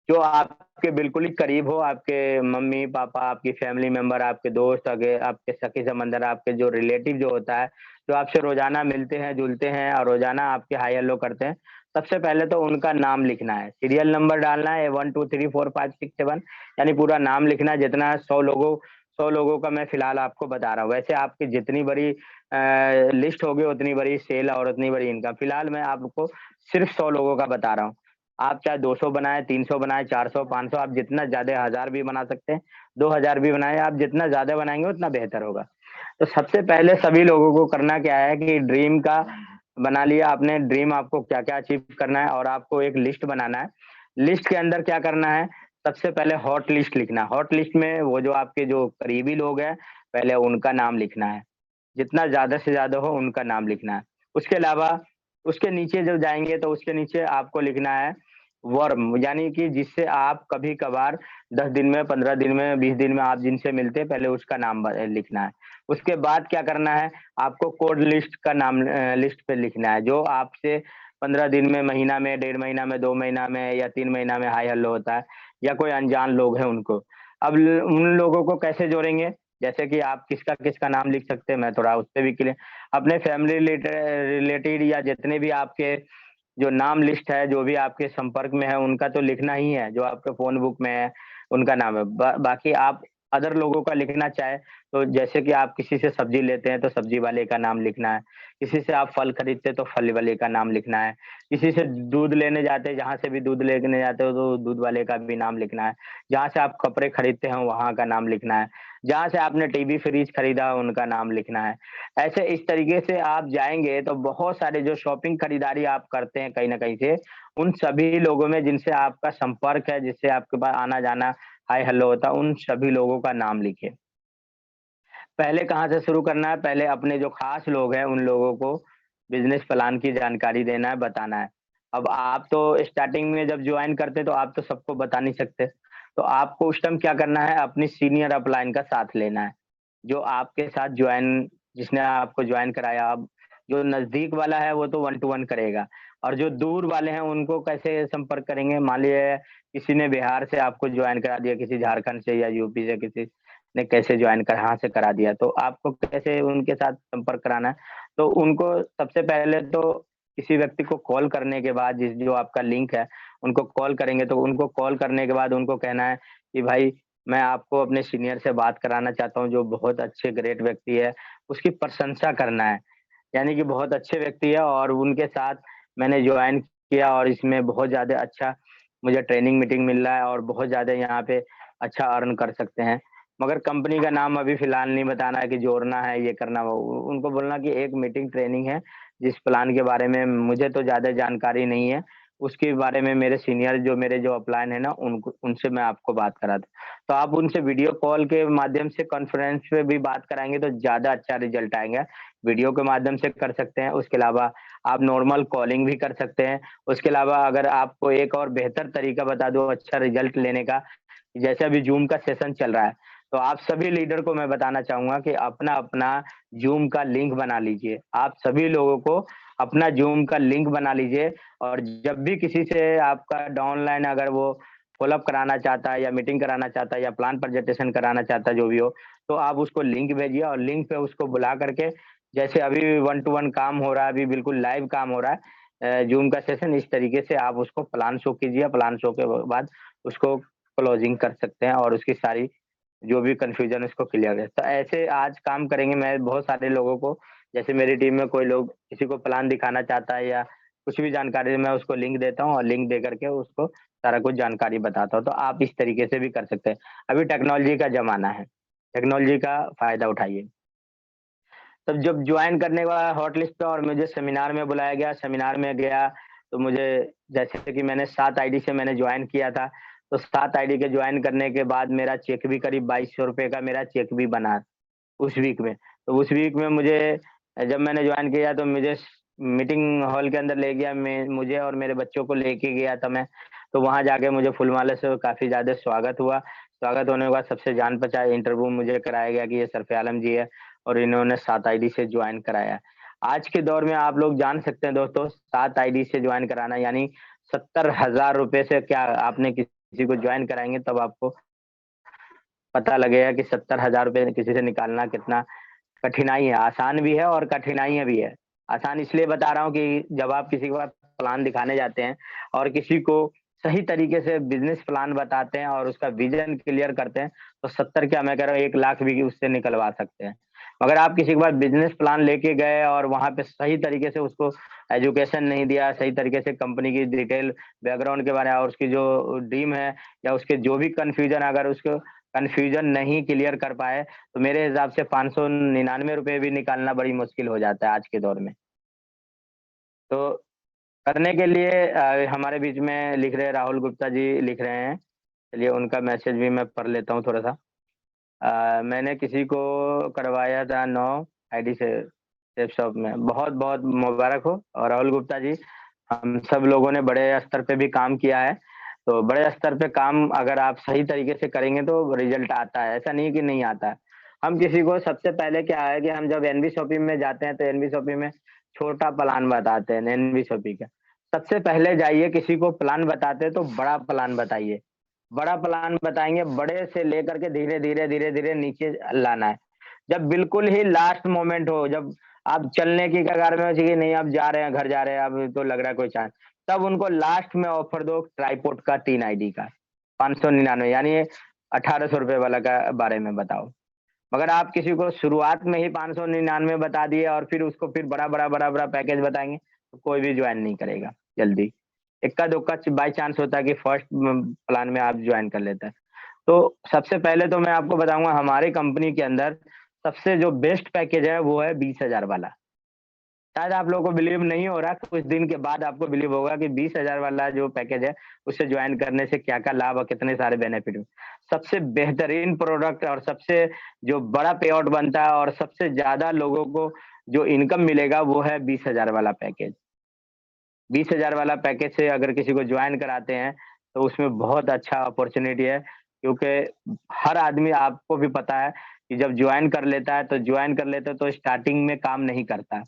जो आपके बिल्कुल ही करीब हो, आपके मम्मी-पापा, आपकी फैमिली मेंबर, आपके दोस्त, आपके सगे-संबंधी, आपके जो रिलेटिव जो होता है, जो आपसे रोज़ाना मिलते हैं, जुलते हैं और रोज़ाना आपके हाय हेलो करते हैं। सबसे पहले तो उनका नाम लिखना है, सीरियल नंबर डालना है 1, 2, 3, 4, 5, 6, 7 यानी पूरा नाम लिखना है जितना 100 लोगों का मैं फिलहाल आपको बता रहा हूँ। वैसे आपकी जितनी बड़ी लिस्ट होगी उतनी बड़ी सेल और उतनी बड़ी इनकम। फिलहाल मैं आपको सिर्फ़ 100 लोगों का बता रहा हूँ। आप चाहे 200 बनाएँ, 300 बनाएँ, 400, 500 आप जितना ज़्यादा 1000 भी बना सकते हैं, 2000 भी बनाएँ, आप जितना ज़्यादा बनाएँगे उतना बेहतर होगा। तो सबसे पहले सभी लोगों को करना क्या है कि ड्रीम का बना लिया आपने, ड्रीम आपको क्या-क्या अचीव करना है और आपको एक लिस्ट बनाना है। लिस्ट के अंदर क्या करना है, सबसे पहले हॉट लिस्ट लिखना है। हॉट लिस्ट में वो जो आपके जो करीबी लोग हैं, पहले उनका नाम लिखना है। जितना ज़्यादा से ज़्यादा हो उनका नाम लिखना है। उसके अलावा उसके नीचे जब जाएँगे तो उसके नीचे आपको लिखना है वर्म यानी कि जिससे आप कभी-कभार 10 दिन में, 15 दिन में, 20 दिन में आप जिनसे मिलते हैं पहले उसका नाम लिखना है। उसके बाद क्या करना है, आपको कोड लिस्ट का नाम लिस्ट पे लिखना है जो आपसे 15 दिन में, महीना में, डेढ़ महीना में, 2 महीना में या 3 महीना में हाय हेलो होता है या कोई अनजान लोग हैं उनको। अब उन लोगों को कैसे जोड़ेंगे? जैसे कि आप किसका-किसका नाम लिख सकते हैं, मैं थोड़ा उससे भी क्लियर अपने फैमिली रिलेटेड या जितने भी आपके जो नाम लिस्ट है, जो भी आपके संपर्क में है, उनका तो लिखना ही है, जो आपके फ़ोन बुक में है, उनका नाम है। बाकी आप अदर लोगों का लिखना चाहें, तो जैसे कि आप किसी से सब्ज़ी लेते हैं, तो सब्ज़ी वाले का नाम लिखना है। किसी से आप फल खरीदते हैं, तो फल वाले का नाम लिखना है। किसी से दूध लेने जाते हैं, जहाँ से भी दूध लेने जाते हो, तो दूध वाले का भी नाम लिखना है। जहाँ से आप कपड़े खरीदते हैं, वहाँ का नाम लिखना है। जहाँ से आपने टीवी, फ्रिज खरीदा, उनका नाम लिखना है। ऐसे इस तरीके से आप जाएँगे तो बहुत सारे जो शॉपिंग खरीदारी आप करते हैं कहीं न कहीं से, उन सभी लोगों में जिनसे आपका संपर्क है, जिससे आपके पास आना-जाना, हाय हेलो होता है, उन सभी लोगों का नाम लिखें। पहले कहाँ से शुरू करना है, पहले अपने जो ख़ास लोग हैं, उन लोगों को बिज़नेस प्लान की जानकारी देना है, बताना है। अब आप तो स्टार्टिंग में जब जॉइन करते हैं, तो आप तो सबको बता नहीं सकते। तो आपको उस टाइम क्या करना है, अपनी सीनियर अपलाइन का साथ लेना है। जो आपके साथ जॉइन जिसने आपको जॉइन कराया, अब जो नज़दीक वाला है, वो तो 1 टू 1 करेगा और जो दूर वाले हैं, उनको कैसे संपर्क करेंगे? मान लीजिए किसी ने बिहार से आपको जॉइन करा दिया, किसी झारखंड से या यूपी से किसी ने कैसे जॉइन कहाँ से करा दिया, तो आपको कैसे उनके साथ संपर्क कराना है? तो उनको सबसे पहले तो किसी व्यक्ति को कॉल करने के बाद जिस जो आपका लिंक है, उनको कॉल करेंगे, तो उनको कॉल करने के बाद उनको कहना है कि भाई मैं आपको अपने सीनियर से बात कराना चाहता हूँ, जो बहुत अच्छे ग्रेट व्यक्ति है, उसकी प्रशंसा करना है। यानी कि बहुत अच्छे व्यक्ति है और उनके साथ मैंने जॉइन किया और इसमें बहुत ज़्यादा अच्छा मुझे ट्रेनिंग मीटिंग मिल रहा है और बहुत ज़्यादा यहाँ पे अच्छा अर्न कर सकते हैं। मगर कंपनी का नाम अभी फ़िलहाल नहीं बताना है कि जोड़ना है, ये करना वो उनको बोलना कि एक मीटिंग ट्रेनिंग है, जिस प्लान के बारे में मुझे तो ज़्यादा जानकारी नहीं है, उसके बारे में मेरे सीनियर जो मेरे जो अपलाइन है ना, उनको उनसे मैं आपको बात करा दूँ। तो आप उनसे वीडियो कॉल के माध्यम से कॉन्फ्रेंस पे भी बात कराएँगे तो ज़्यादा अच्छा रिज़ल्ट आएगा। वीडियो के माध्यम से कर सकते हैं, उसके अलावा आप नॉर्मल कॉलिंग भी कर सकते हैं। उसके अलावा अगर आपको एक और बेहतर तरीका बता दूँ अच्छा रिज़ल्ट लेने का, जैसे अभी ज़ूम का सेशन चल रहा है, तो आप सभी लीडर को मैं बताना चाहूँगा कि अपना-अपना ज़ूम का लिंक बना लीजिए। आप सभी लोगों को अपना ज़ूम का लिंक बना लीजिए और जब भी किसी से आपका ऑनलाइन अगर वो फ़ॉलो-अप कराना चाहता है या मीटिंग कराना चाहता है या प्लान प्रेज़ेंटेशन कराना चाहता है, जो भी हो, तो आप उसको लिंक भेजिए और लिंक पे उसको बुला करके जैसे अभी वन टू वन काम हो रहा है, अभी बिल्कुल लाइव काम हो रहा है ज़ूम का सेशन इस तरीके से आप उसको प्लान शो कीजिए, प्लान शो के बाद उसको क्लोजिंग कर सकते हैं और उसकी सारी जो भी कन्फ्यूज़न है उसको क्लियर है। तो ऐसे आज काम करेंगे मैं बहुत सारे लोगों को जैसे मेरी टीम में कोई लोग किसी को प्लान दिखाना चाहता है या कुछ भी जानकारी मैं उसको लिंक देता हूँ और लिंक दे करके उसको सारा कुछ जानकारी बताता हूँ। तो आप इस तरीके से भी कर सकते हैं। अभी टेक्नोलॉजी का ज़माना है, टेक्नोलॉजी का फ़ायदा उठाइए। तब जब जॉइन करने के बाद हॉट लिस्ट पे और मुझे सेमिनार में बुलाया गया, सेमिनार में गया, तो मुझे जैसे कि मैंने 7 आईडी से मैंने जॉइन किया था, तो 7 आईडी के जॉइन करने के बाद मेरा चेक भी करीब ₹2200 का मेरा चेक भी बना उस वीक में। तो उस वीक में मुझे जब मैंने जॉइन किया तो मुझे मीटिंग हॉल के अंदर ले गया, मैं मुझे और मेरे बच्चों को लेके गया था मैं, तो वहाँ जाके मुझे फूलमाला से काफ़ी ज़्यादा स्वागत हुआ। स्वागत होने के बाद सबसे जान-पहचान इंटरव्यू मुझे कराया गया कि ये सरफ़े आलम जी है और इन्होंने 7 आईडी से जॉइन कराया। आज के दौर में आप लोग जान सकते हैं दोस्तों 7 आईडी से जॉइन कराना यानी ₹70,000 से क्या आपने किसी को जॉइन कराएँगे तब आपको पता लगेगा कि ₹70,000 किसी से निकालना कितना कठिनाई है, आसान भी है और कठिनाइयाँ भी है। आसान इसलिए बता रहा हूँ कि जब आप किसी के पास प्लान दिखाने जाते हैं और किसी को सही तरीके से बिज़नेस प्लान बताते हैं और उसका विज़न क्लियर करते हैं, तो 70 क्या मैं कह रहा हूँ 1 लाख भी उससे निकलवा सकते हैं। मगर आप किसी के पास बिज़नेस प्लान लेके गए और वहाँ पे सही तरीके से उसको एजुकेशन नहीं दिया, सही तरीके से कंपनी की डिटेल बैकग्राउंड के बारे में और उसकी जो ड्रीम है या उसके जो भी कन्फ्यूज़न अगर उसको कन्फ्यूज़न नहीं क्लियर कर पाए, तो मेरे हिसाब से ₹599 भी निकालना बड़ी मुश्किल हो जाता है आज के दौर में। तो करने के लिए हमारे बीच में लिख रहे हैं राहुल गुप्ता जी लिख रहे हैं। चलिए उनका मैसेज भी मैं पढ़ लेता हूँ थोड़ा-सा। मैंने किसी को करवाया था 9 आईडी से सेफ शॉप में। बहुत-बहुत मुबारक हो और राहुल गुप्ता जी, हम सब लोगों ने बड़े स्तर पे भी काम किया है। तो बड़े स्तर पे काम अगर आप सही तरीके से करेंगे तो रिज़ल्ट आता है, ऐसा नहीं है कि नहीं आता है। हम किसी को सबसे पहले क्या है कि हम जब एनबी शॉपिंग में जाते हैं तो एनबी शॉपिंग में छोटा प्लान बताते हैं एनबी शॉपिंग का। सबसे पहले जाइए किसी को प्लान बताते हैं तो बड़ा प्लान बताइए। बड़ा प्लान बताएँगे, बड़े से लेकर के धीरे-धीरे, धीरे-धीरे नीचे लाना है। जब बिल्कुल ही लास्ट मोमेंट हो, जब आप चलने की कगार में हो कि नहीं अब जा रहे हैं, घर जा रहे हैं, अब तो लग रहा है कोई चांस, तब उनको लास्ट में ऑफर दो ट्राइपॉड का 3 आईडी का, 599 यानी ₹1800 वाला का बारे में बताओ। मगर आप किसी को शुरुआत में ही 599 बता दिए और फिर उसको फिर बड़ा-बड़ा पैकेज बताएँगे, तो कोई भी जॉइन नहीं करेगा जल्दी। इक्का-दुक्का बाय चांस होता है कि फर्स्ट प्लान में आप जॉइन कर लेते हैं। तो सबसे पहले तो मैं आपको बताऊँगा हमारी कंपनी के अंदर सबसे जो बेस्ट पैकेज है वो है 20,000 वाला। शायद आप लोगों को बिलीव नहीं हो रहा, कुछ दिन के बाद आपको बिलीव होगा कि 20,000 वाला जो पैकेज है, उससे जॉइन करने से क्या-क्या लाभ और कितने सारे बेनिफिट सबसे बेहतरीन प्रोडक्ट और सबसे जो बड़ा पे आउट बनता है और सबसे ज़्यादा लोगों को जो इनकम मिलेगा वो है 20,000 वाला पैकेज। 20,000 वाला पैकेज से अगर किसी को जॉइन कराते हैं, तो उसमें बहुत अच्छा अपॉर्च्युनिटी है, क्योंकि हर आदमी आपको भी पता है कि जब जॉइन कर लेता है, तो जॉइन कर लेता है तो स्टार्टिंग में काम नहीं करता है,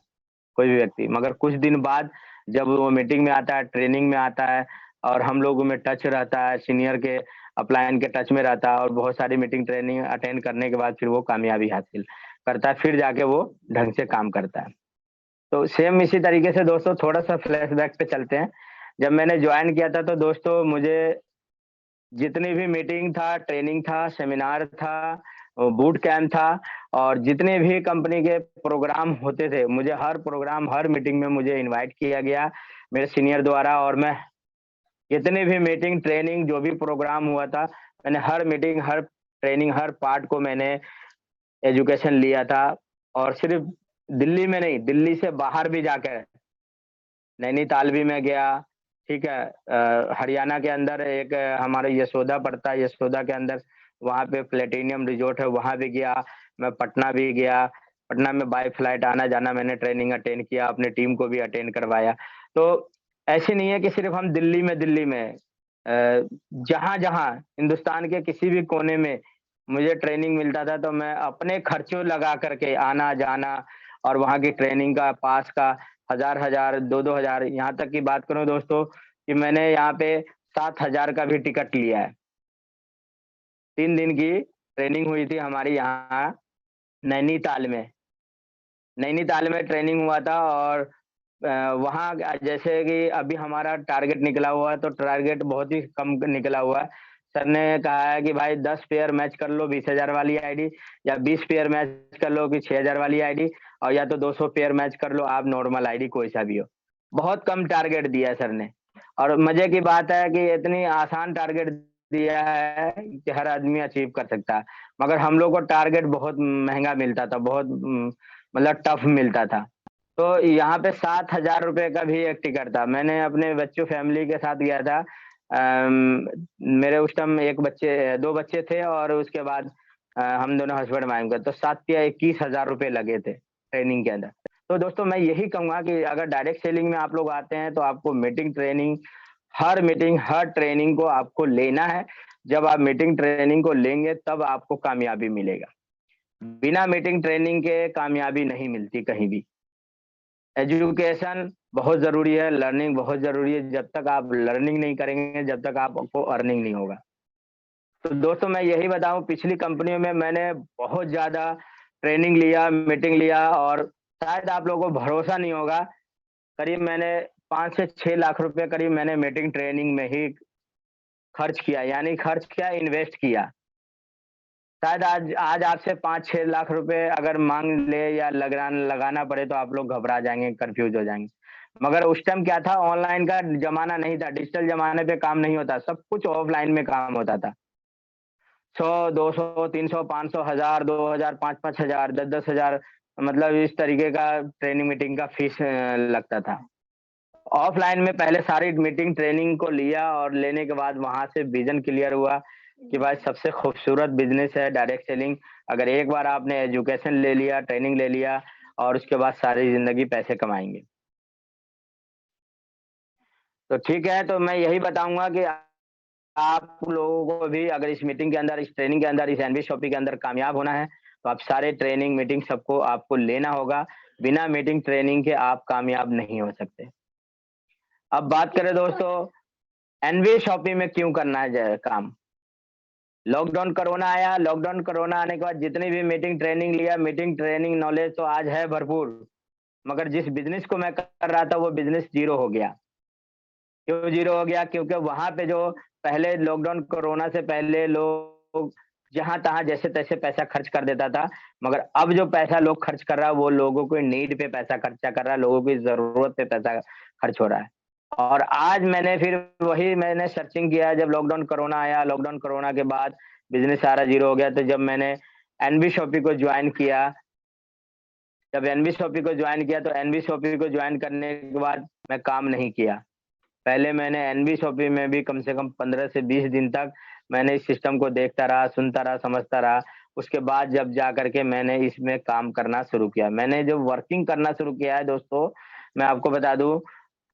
कोई भी व्यक्ति। मगर कुछ दिन बाद जब वो मीटिंग में आता है, ट्रेनिंग में आता है और हम लोगों में टच रहता है, सीनियर के अपलाइन के टच में रहता है और बहुत सारी मीटिंग ट्रेनिंग अटेंड करने के बाद फिर वो कामयाबी हासिल करता है, फिर जाके वो ढंग से काम करता है। तो सेम इसी तरीके से दोस्तों थोड़ा-सा फ्लैशबैक पे चलते हैं। जब मैंने जॉइन किया था तो दोस्तों मुझे जितनी भी मीटिंग था, ट्रेनिंग था, सेमिनार था, बूट कैंप था और जितने भी कंपनी के प्रोग्राम होते थे, मुझे हर प्रोग्राम, हर मीटिंग में मुझे इनवाइट किया गया मेरे सीनियर द्वारा। और मैं जितने भी मीटिंग, ट्रेनिंग, जो भी प्रोग्राम हुआ था, मैंने हर मीटिंग, हर ट्रेनिंग, हर पार्ट को मैंने एजुकेशन लिया था। और सिर्फ दिल्ली में नहीं, दिल्ली से बाहर भी जाकर नैनीताल भी मैं गया, ठीक है। हरियाणा के अंदर एक हमारा यशोदा पड़ता है, यशोदा के अंदर वहाँ पे प्लेटिनियम रिजॉर्ट है, वहाँ भी गया। मैं पटना भी गया, पटना में बाय फ्लाइट आना-जाना मैंने ट्रेनिंग अटेंड किया, अपनी टीम को भी अटेंड करवाया। तो ऐसे नहीं है कि सिर्फ हम दिल्ली में जहाँ-जहाँ हिंदुस्तान के किसी भी कोने में मुझे ट्रेनिंग मिलता था, तो मैं अपने खर्चों लगा करके आना-जाना और वहाँ की ट्रेनिंग का, पास का हज़ार-हज़ार, 2-2 हज़ार, यहाँ तक की बात करूँ दोस्तों कि मैंने यहाँ पे 7,000 का भी टिकट लिया है। 3 दिन की ट्रेनिंग हुई थी हमारी यहाँ नैनीताल में। नैनीताल में ट्रेनिंग हुआ था और वहाँ जैसे कि अभी हमारा टारगेट निकला हुआ है, तो टारगेट बहुत ही कम निकला हुआ है। सर ने कहा है कि भाई 10 पेयर मैच कर लो 20,000 वाली आईडी, या 20 पेयर मैच कर लो कि 6,000 वाली आईडी, और या तो 200 पेयर मैच कर लो आप नॉर्मल आईडी कोई सा भी हो। बहुत कम टारगेट दिया है सर ने। और मज़े की बात है कि इतनी आसान टारगेट दिया है कि हर आदमी अचीव कर सकता है। मगर हम लोग को टारगेट बहुत महँगा मिलता था, बहुत मतलब टफ मिलता था। तो यहाँ पे 7,000 रुपए का भी एक टिकट था। मैंने अपने बच्चों फैमिली के साथ गया था। मेरे उस टाइम 2 बच्चे थे और उसके बाद हम दोनों हस्बैंड-वाइफ गए, तो 7 या 21,000 रुपए लगे थे ट्रेनिंग के अंदर। तो दोस्तों मैं यही कहूँगा कि अगर डायरेक्ट सेलिंग में आप लोग आते हैं, तो आपको मीटिंग, हर ट्रेनिंग को आपको लेना है। जब आप मीटिंग, ट्रेनिंग को लेंगे, तब आपको कामयाबी मिलेगा। बिना मीटिंग, ट्रेनिंग के कामयाबी नहीं मिलती कहीं भी। एजुकेशन बहुत ज़रूरी है, लर्निंग बहुत ज़रूरी है। जब तक आप लर्निंग नहीं करेंगे, जब तक आपको अर्निंग नहीं होगा। तो दोस्तों मैं यही बताऊँ, पिछली कंपनियों में मैंने बहुत ज़्यादा ट्रेनिंग लिया, मीटिंग लिया और शायद आप लोगों को भरोसा नहीं होगा, करीब मैंने 5 से 6 लाख रुपए करीब मैंने मीटिंग ट्रेनिंग में ही खर्च किया, यानी खर्च किया, इन्वेस्ट किया। शायद आज आज आपसे 5-6 लाख रुपए अगर माँग ले या लगाना पड़े, तो आप लोग घबरा जाएँगे, कन्फ्यूज़ हो जाएँगे। मगर उस टाइम क्या था, ऑनलाइन का ज़माना नहीं था, डिजिटल ज़माने पे काम नहीं होता, सब कुछ ऑफ़लाइन में काम होता था। 100, 200, 300, 500, 1000, 2000, 5-5 हज़ार, 10-10 हज़ार, मतलब इस तरीके का ट्रेनिंग मीटिंग का फीस लगता था। ऑफ़लाइन में पहले सारी मीटिंग, ट्रेनिंग को लिया और लेने के बाद वहाँ से विज़न क्लियर हुआ कि भाई सबसे खूबसूरत बिज़नेस है डायरेक्ट सेलिंग। अगर एक बार आपने एजुकेशन ले लिया, ट्रेनिंग ले लिया और उसके बाद सारी ज़िंदगी पैसे कमाएँगे। तो ठीक है, तो मैं यही बताऊँगा कि आप लोगों को भी अगर इस मीटिंग के अंदर, इस ट्रेनिंग के अंदर, इस एनबी शॉपी के अंदर कामयाब होना है, तो आप सारे ट्रेनिंग, मीटिंग सबको आपको लेना होगा। बिना मीटिंग, ट्रेनिंग के आप कामयाब नहीं हो सकते। अब बात करें दोस्तों, एनबी शॉपी में क्यों करना है काम? लॉकडाउन कोरोना आया, लॉकडाउन कोरोना आने के बाद जितनी भी मीटिंग, ट्रेनिंग लिया, मीटिंग, ट्रेनिंग, नॉलेज तो आज है भरपूर, मगर जिस बिज़नेस को मैं कर रहा था, वो बिज़नेस ज़ीरो हो गया। क्यों ज़ीरो हो गया? क्योंकि वहाँ पे जो पहले लॉकडाउन कोरोना से पहले लोग जहाँ-तहाँ जैसे-तैसे पैसा खर्च कर देता था, मगर अब जो पैसा लोग खर्च कर रहा है, वो लोगों को नीड पे पैसा खर्चा कर रहा है, लोगों की ज़रूरत पे पैसा खर्च हो रहा है। और आज मैंने सर्चिंग किया जब लॉकडाउन कोरोना आया, लॉकडाउन कोरोना के बाद बिज़नेस सारा ज़ीरो हो गया, तो जब मैंने एनबी शॉपी को जॉइन किया, जब एनबी शॉपी को जॉइन किया, तो एनबी शॉपी को जॉइन करने के बाद मैं काम नहीं किया। पहले मैंने एनबी शॉपी में भी कम से कम 15 से 20 दिन तक मैंने इस सिस्टम को देखता रहा, सुनता रहा, समझता रहा। उसके बाद जब जा कर के मैंने इसमें काम करना शुरू किया। मैंने जब वर्किंग करना शुरू किया है दोस्तों, मैं आपको बता दूँ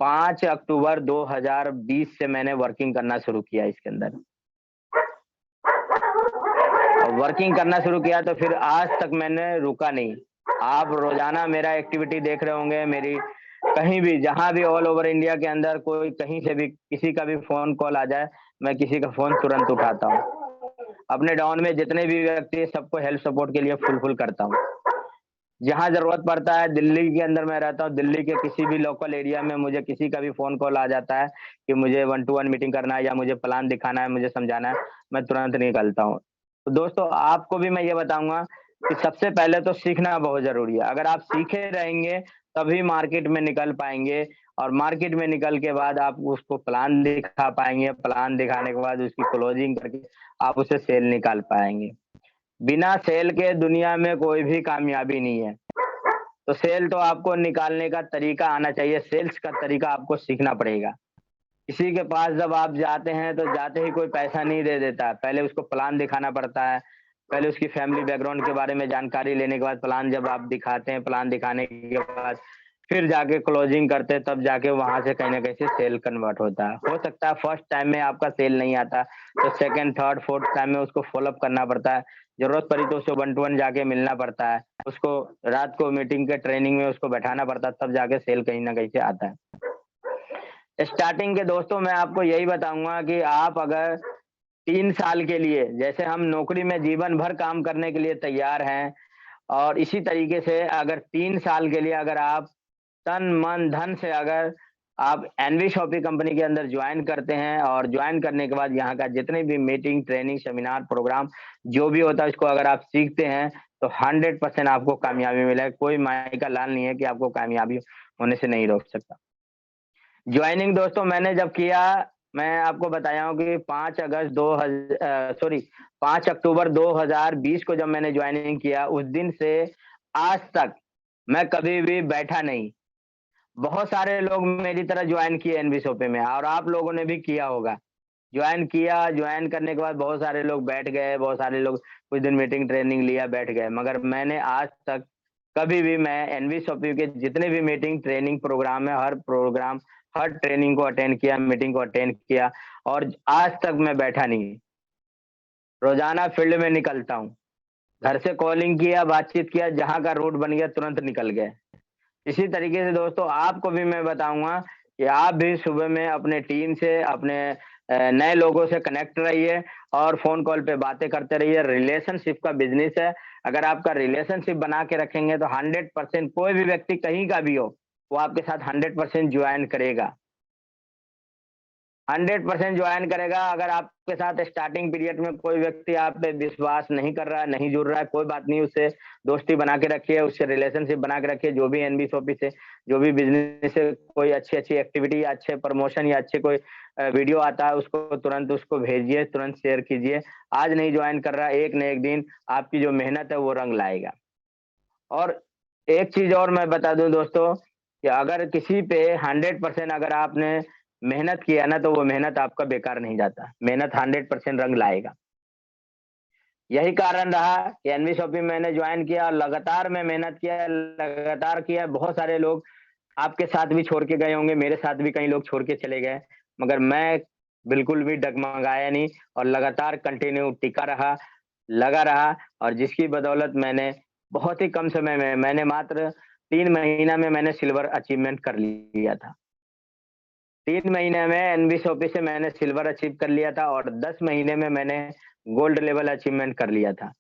5 अक्टूबर 2020 से मैंने वर्किंग करना शुरू किया इसके अंदर। और वर्किंग करना शुरू किया तो फिर आज तक मैंने रुका नहीं। आप रोज़ाना मेरा एक्टिविटी देख रहे होंगे मेरी, कहीं भी, जहाँ भी ऑल ओवर इंडिया के अंदर कोई कहीं से भी किसी का भी फ़ोन कॉल आ जाए, मैं किसी का फ़ोन तुरंत उठाता हूँ। अपने डाउन में जितने भी व्यक्ति हैं सबको हेल्प सपोर्ट के लिए फुलफिल करता हूँ। जहाँ जरूरत पड़ता है, दिल्ली के अंदर मैं रहता हूँ, दिल्ली के किसी भी लोकल एरिया में मुझे किसी का भी फोन कॉल आ जाता है कि मुझे 1 to 1 मीटिंग करना है या मुझे प्लान दिखाना है, मुझे समझाना है, मैं तुरंत निकलता हूँ। तो दोस्तों आपको भी मैं ये बताऊंगा कि सबसे पहले तो सीखना बहुत जरूरी है। अगर आप सीखे रहेंगे तभी मार्केट में निकल पाएंगे, और मार्केट में निकल के बाद आप उसको प्लान दिखा पाएंगे, प्लान दिखाने के बाद उसकी क्लोजिंग करके आप उसे सेल निकाल पाएंगे। बिना सेल के दुनिया में कोई भी कामयाबी नहीं है। तो सेल तो आपको निकालने का तरीका आना चाहिए, सेल्स का तरीका आपको सीखना पड़ेगा। किसी के पास जब आप जाते हैं तो जाते ही कोई पैसा नहीं दे देता, पहले उसको प्लान दिखाना पड़ता है, पहले उसकी फैमिली बैकग्राउंड के बारे में जानकारी लेने के बाद प्लान जब आप दिखाते हैं, प्लान दिखाने के बाद फिर जाके क्लोजिंग करते हैं, तब जाके वहां से कहीं ना कहीं से सेल कन्वर्ट होता है। हो सकता है फर्स्ट टाइम में आपका सेल नहीं आता, तो सेकंड थर्ड फोर्थ टाइम में उसको फॉलोअप करना पड़ता है, जरूरत पड़ी तो उसको 1 to 1 जाके मिलना पड़ता है, उसको रात को मीटिंग के ट्रेनिंग में उसको बैठाना पड़ता है, तब जाके सेल कहीं ना कहीं से आता है। स्टार्टिंग के दोस्तों मैं आपको यही बताऊंगा कि आप अगर 3 साल के लिए, जैसे हम नौकरी में जीवन भर काम करने के लिए तैयार हैं, और इसी तरीके से अगर 3 साल के लिए अगर आप तन मन धन से अगर आप एनवी शॉपी कंपनी के अंदर ज्वाइन करते हैं, और ज्वाइन करने के बाद यहाँ का जितने भी मीटिंग ट्रेनिंग सेमिनार प्रोग्राम जो भी होता है उसको अगर आप सीखते हैं तो 100% आपको कामयाबी मिलेगा। कोई माई का लाल नहीं है कि आपको कामयाबी होने से नहीं रोक सकता। ज्वाइनिंग दोस्तों मैंने जब किया, मैं आपको बताया हूँ कि 5 अक्टूबर 2020 को जब मैंने ज्वाइनिंग किया, उस दिन से आज तक मैं कभी भी बैठा नहीं। बहुत सारे लोग मेरी तरह ज्वाइन किए एनवी शॉपी में, और आप लोगों ने भी किया होगा। ज्वाइन किया, ज्वाइन करने के बाद बहुत सारे लोग बैठ गए, बहुत सारे लोग कुछ दिन मीटिंग ट्रेनिंग लिया, बैठ गए, मगर मैंने आज तक कभी भी मैं एनवी शॉपी के जितने भी मीटिंग ट्रेनिंग प्रोग्राम है, हर प्रोग्राम हर ट्रेनिंग को अटेंड किया, मीटिंग को अटेंड किया, और आज तक मैं बैठा नहीं। रोजाना फील्ड में निकलता हूँ, घर से कॉलिंग किया, बातचीत किया, जहाँ का रूट बन गया तुरंत निकल गए। इसी तरीके से दोस्तों आपको भी मैं बताऊंगा कि आप भी सुबह में अपने टीम से, अपने नए लोगों से कनेक्ट रहिए, और फोन कॉल पे बातें करते रहिए। रिलेशनशिप का बिजनेस है, अगर आपका रिलेशनशिप बना के रखेंगे तो 100% कोई भी व्यक्ति कहीं का भी हो, वो आपके साथ 100% ज्वाइन करेगा, 100% ज्वाइन करेगा। अगर आपके साथ स्टार्टिंग पीरियड में कोई व्यक्ति आप पे विश्वास नहीं कर रहा है, नहीं जुड़ रहा है, कोई बात नहीं, उससे दोस्ती बना के रखिए, उससे रिलेशनशिप बना के रखिए। जो भी एनबी शॉपी से, जो भी बिजनेस से कोई अच्छी एक्टिविटी या अच्छे प्रमोशन या अच्छे कोई वीडियो आता है, उसको तुरंत उसको भेजिए, तुरंत शेयर कीजिए। आज नहीं ज्वाइन कर रहा है, एक न एक दिन आपकी जो मेहनत है वो रंग लाएगा। और एक चीज और मैं बता दूं दोस्तों, कि अगर किसी पे 100% अगर आपने मेहनत किया ना, तो वो मेहनत आपका बेकार नहीं जाता, मेहनत 100% रंग लाएगा। यही कारण रहा कि एनवी शॉपी मैंने ज्वाइन किया, और लगातार मैं मेहनत किया, लगातार किया। बहुत सारे लोग आपके साथ भी छोड़ के गए होंगे, मेरे साथ भी कई लोग छोड़ के चले गए, मगर मैं बिल्कुल भी डगमगाया नहीं, और लगातार कंटिन्यू टिका रहा, लगा रहा, और जिसकी बदौलत मैंने बहुत ही कम समय में, मैंने मात्र 3 महीना में मैंने सिल्वर अचीवमेंट कर लिया था। 3 महीने में एनवी शॉपी से मैंने सिल्वर अचीव कर लिया था, और 10 महीने में मैंने गोल्ड लेवल अचीवमेंट कर लिया था।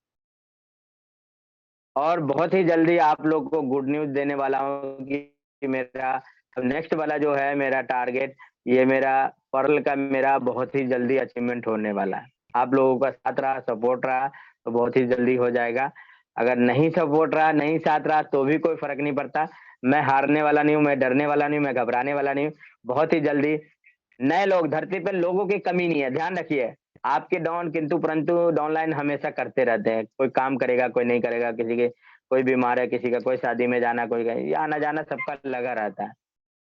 और बहुत ही जल्दी आप लोग को गुड न्यूज़ देने वाला हूँ कि मेरा नेक्स्ट वाला जो है मेरा टारगेट, ये मेरा पर्ल का मेरा बहुत ही जल्दी अचीवमेंट होने वाला है। आप लोगों का साथ रहा, सपोर्ट रहा, तो बहुत ही जल्दी हो जाएगा। अगर नहीं सपोर्ट रहा, नहीं साथ रहा, तो भी कोई फ़र्क नहीं पड़ता। मैं हारने वाला नहीं हूँ, मैं डरने वाला नहीं हूँ, मैं घबराने वाला नहीं हूँ। बहुत ही जल्दी नए लोग, धरती पे लोगों की कमी नहीं है, ध्यान रखिए। आपके डाउन किंतु परंतु डाउनलाइन हमेशा करते रहते हैं। कोई काम करेगा, कोई नहीं करेगा, किसी के कोई बीमार है, किसी का कोई शादी में जाना, कोई कहीं, ये आना-जाना सबका लगा रहता है।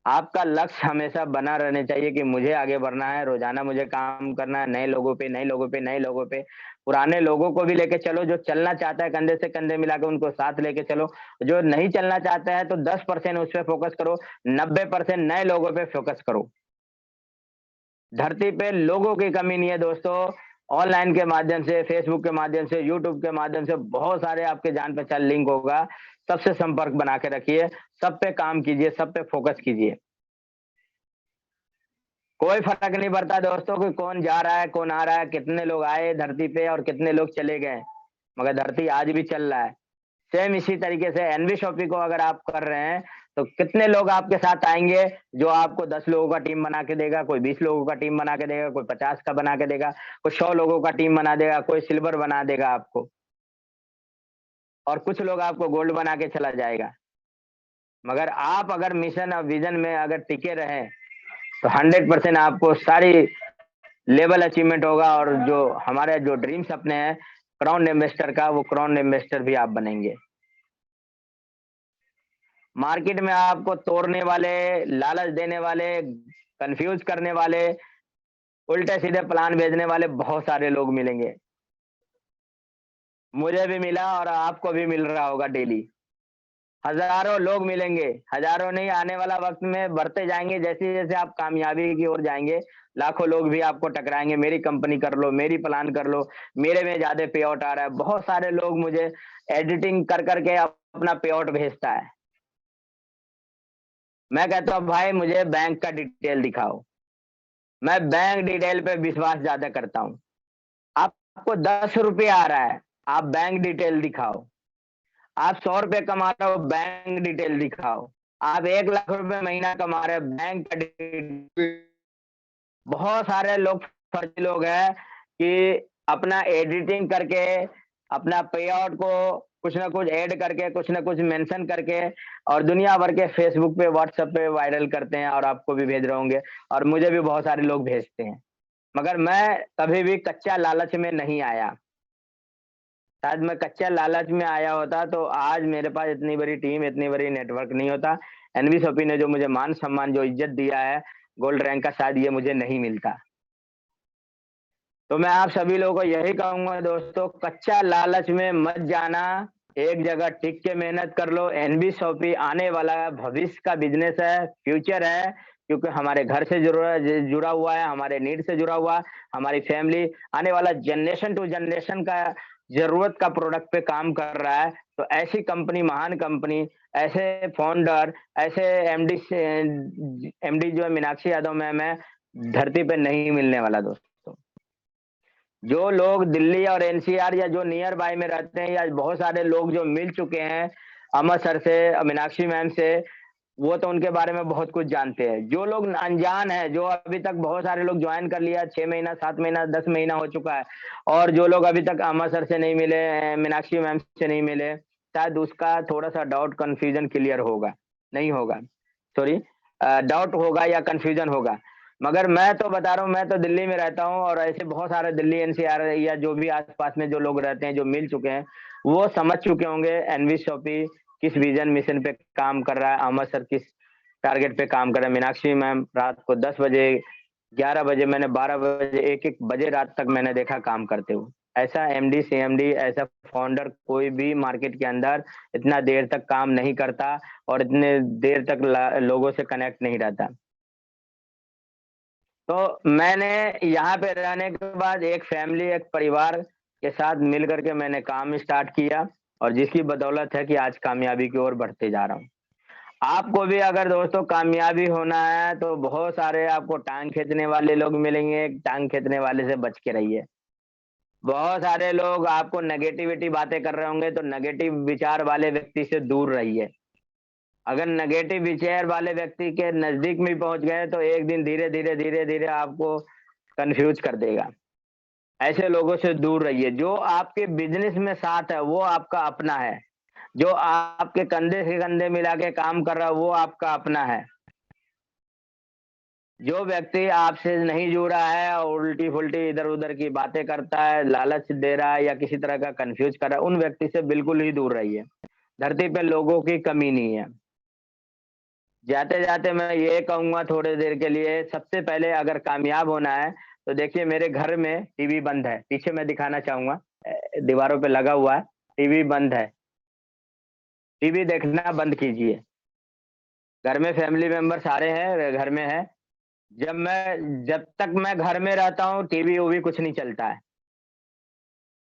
आपका लक्ष्य हमेशा बना रहना चाहिए कि मुझे आगे बढ़ना है, रोज़ाना मुझे काम करना है, नए लोगों पे, नए लोगों पे, नए लोगों पे। पुराने लोगों को भी लेके चलो, जो चलना चाहता है कंधे से कंधे मिला के उनको साथ लेके चलो। जो नहीं चलना चाहता है तो 10% उस पे फ़ोकस करो, 90% नए लोगों पे फ़ोकस करो। धरती पे लोगों की कमी नहीं है दोस्तों। ऑनलाइन के माध्यम से, फेसबुक के माध्यम से, यूट्यूब के माध्यम से बहुत सारे आपके जान पहचान लिंक होगा। सबसे संपर्क बना के रखिए, सब पे काम कीजिए, सब पे फोकस कीजिए। कोई फ़र्क नहीं पड़ता दोस्तों कि कौन जा रहा है, कौन आ रहा है, कितने लोग आए धरती पे और कितने लोग चले गए, मगर धरती आज भी चल रहा है। सेम इसी तरीके से एनवी शॉपी को अगर आप कर रहे हैं तो कितने लोग आपके साथ आएंगे जो आपको 10 लोगों का टीम बना के देगा, कोई 20 लोगों का टीम बना के देगा, कोई 50 का बना के देगा, कोई 100 लोगों का टीम बना देगा, कोई सिल्वर बना देगा आपको, और कुछ लोग आपको गोल्ड बना के चला जाएगा। मगर आप अगर मिशन और विजन में अगर टिके रहें तो 100% आपको सारी लेवल अचीवमेंट होगा, और जो हमारे जो ड्रीम सपने हैं क्राउन इन्वेस्टर का, वो क्राउन इन्वेस्टर भी आप बनेंगे। मार्केट में आपको तोड़ने वाले, लालच देने वाले, कंफ्यूज करने वाले, उल्टे सीधे प्लान भेजने वाले बहुत सारे लोग मिलेंगे। मुझे भी मिला और आपको भी मिल रहा होगा डेली। हजारों लोग मिलेंगे, हजारों नहीं, आने वाला वक्त में बढ़ते जाएंगे। जैसे जैसे आप कामयाबी की ओर जाएंगे लाखों लोग भी आपको टकराएंगे, मेरी कंपनी कर लो, मेरी प्लान कर लो, मेरे में ज्यादा पे आउट आ रहा है। बहुत सारे लोग मुझे एडिटिंग कर करके अपना पे आउट भेजता है। मैं कहता हूँ भाई मुझे बैंक का डिटेल दिखाओ। मैं बैंक डिटेल पे विश्वास ज्यादा करता हूँ। आपको 10 रुपये आ रहा है, आप बैंक डिटेल दिखाओ। आप 100 रुपये कमा रहे हो, बैंक डिटेल दिखाओ। आप 1 लाख रुपए महीना कमा रहे हो, बैंक का डिटेल। बहुत सारे लोग फर्जी लोग हैं कि अपना एडिटिंग करके अपना पे आउट को कुछ ना कुछ ऐड करके, कुछ ना कुछ मेंशन करके, और दुनिया भर के फेसबुक पे, व्हाट्सएप पे वायरल करते हैं, और आपको भी भेज रहे होंगे और मुझे भी बहुत सारे लोग भेजते हैं। मगर मैं कभी भी कच्चा लालच में नहीं आया। शायद मैं कच्चा लालच में आया होता तो आज मेरे पास इतनी बड़ी टीम, इतनी बड़ी नेटवर्क नहीं होता। एनवी शॉपी ने जो मुझे मान सम्मान, जो इज्जत दिया है, गोल्ड रैंक का, शायद ये मुझे नहीं मिलता। तो मैं आप सभी लोगों को यही कहूंगा दोस्तों, कच्चा लालच में मत जाना, एक जगह टिक के मेहनत कर लो। एनवी शॉपी आने वाला भविष्य का बिजनेस है, फ्यूचर है, क्योंकि हमारे घर से जुड़ा हुआ है, हमारे नीड से जुड़ा हुआ, हमारी फैमिली, आने वाला जनरेशन टू जनरेशन का जरूरत का प्रोडक्ट पे काम कर रहा है। तो ऐसी कंपनी, महान कंपनी, ऐसे फाउंडर, ऐसे एमडी जो है मीनाक्षी यादव मैम है, धरती पे नहीं मिलने वाला दोस्तों। जो लोग दिल्ली और एनसीआर या जो नियर बाय में रहते हैं, या बहुत सारे लोग जो मिल चुके हैं अमर सर से, मीनाक्षी मैम से, वो तो उनके बारे में बहुत कुछ जानते हैं। जो लोग अनजान है, जो अभी तक बहुत सारे लोग ज्वाइन कर लिया, 6 महीना, 7 महीना, 10 महीना हो चुका है, और जो लोग अभी तक अमर सर से नहीं मिले, मीनाक्षी मैम से नहीं मिले, शायद उसका थोड़ा सा डाउट, कंफ्यूजन क्लियर होगा, नहीं होगा, सॉरी, डाउट होगा या कंफ्यूजन होगा। मगर मैं तो बता रहा हूँ, मैं तो दिल्ली में रहता हूँ, और ऐसे बहुत सारे दिल्ली एनसीआर या जो भी आसपास में जो लोग रहते हैं, जो मिल चुके हैं, वो समझ चुके होंगे एनवी शॉपी किस विजन मिशन पे काम कर रहा है, अमर सर किस टारगेट पे काम कर रहा है। मीनाक्षी मैम रात को 10 बजे, 11 बजे, मैंने 12 बजे, 1-1 बजे रात तक मैंने देखा काम करते हुए। ऐसा एमडी, सीएमडी, ऐसा फाउंडर कोई भी मार्केट के अंदर इतना देर तक काम नहीं करता और इतने देर तक लोगों से कनेक्ट नहीं रहता। तो मैंने यहाँ पे रहने के बाद एक फैमिली, एक परिवार के साथ मिल करके मैंने काम स्टार्ट किया, और जिसकी बदौलत है कि आज कामयाबी की ओर बढ़ते जा रहा हूँ। आपको भी अगर दोस्तों कामयाबी होना है तो बहुत सारे आपको टांग खींचने वाले लोग मिलेंगे, टांग खींचने वाले से बच के रहिए। बहुत सारे लोग आपको नेगेटिविटी बातें कर रहे होंगे, तो नेगेटिव विचार वाले व्यक्ति से दूर रहिए। अगर नेगेटिव विचार वाले व्यक्ति के नजदीक में पहुंच गए तो एक दिन धीरे धीरे धीरे धीरे आपको कंफ्यूज कर देगा। ऐसे लोगों से दूर रहिए। जो आपके बिजनेस में साथ है वो आपका अपना है, जो आपके कंधे से कंधे मिला के काम कर रहा है वो आपका अपना है। जो व्यक्ति आपसे नहीं जुड़ा है और उल्टी फुल्टी इधर उधर की बातें करता है, लालच दे रहा है या किसी तरह का कंफ्यूज कर रहा है, उन व्यक्ति से बिल्कुल ही दूर रहिए। धरती पे लोगों की कमी नहीं है। जाते जाते मैं ये कहूंगा थोड़ी देर के लिए, सबसे पहले अगर कामयाब होना है तो देखिए मेरे घर में टीवी बंद है, पीछे मैं दिखाना चाहूंगा, दीवारों पे लगा हुआ है, टीवी बंद है। टीवी देखना बंद कीजिए। घर में फैमिली मेंबर सारे हैं, घर में है। जब तक मैं घर में रहता हूँ टीवी वूवी कुछ नहीं चलता है।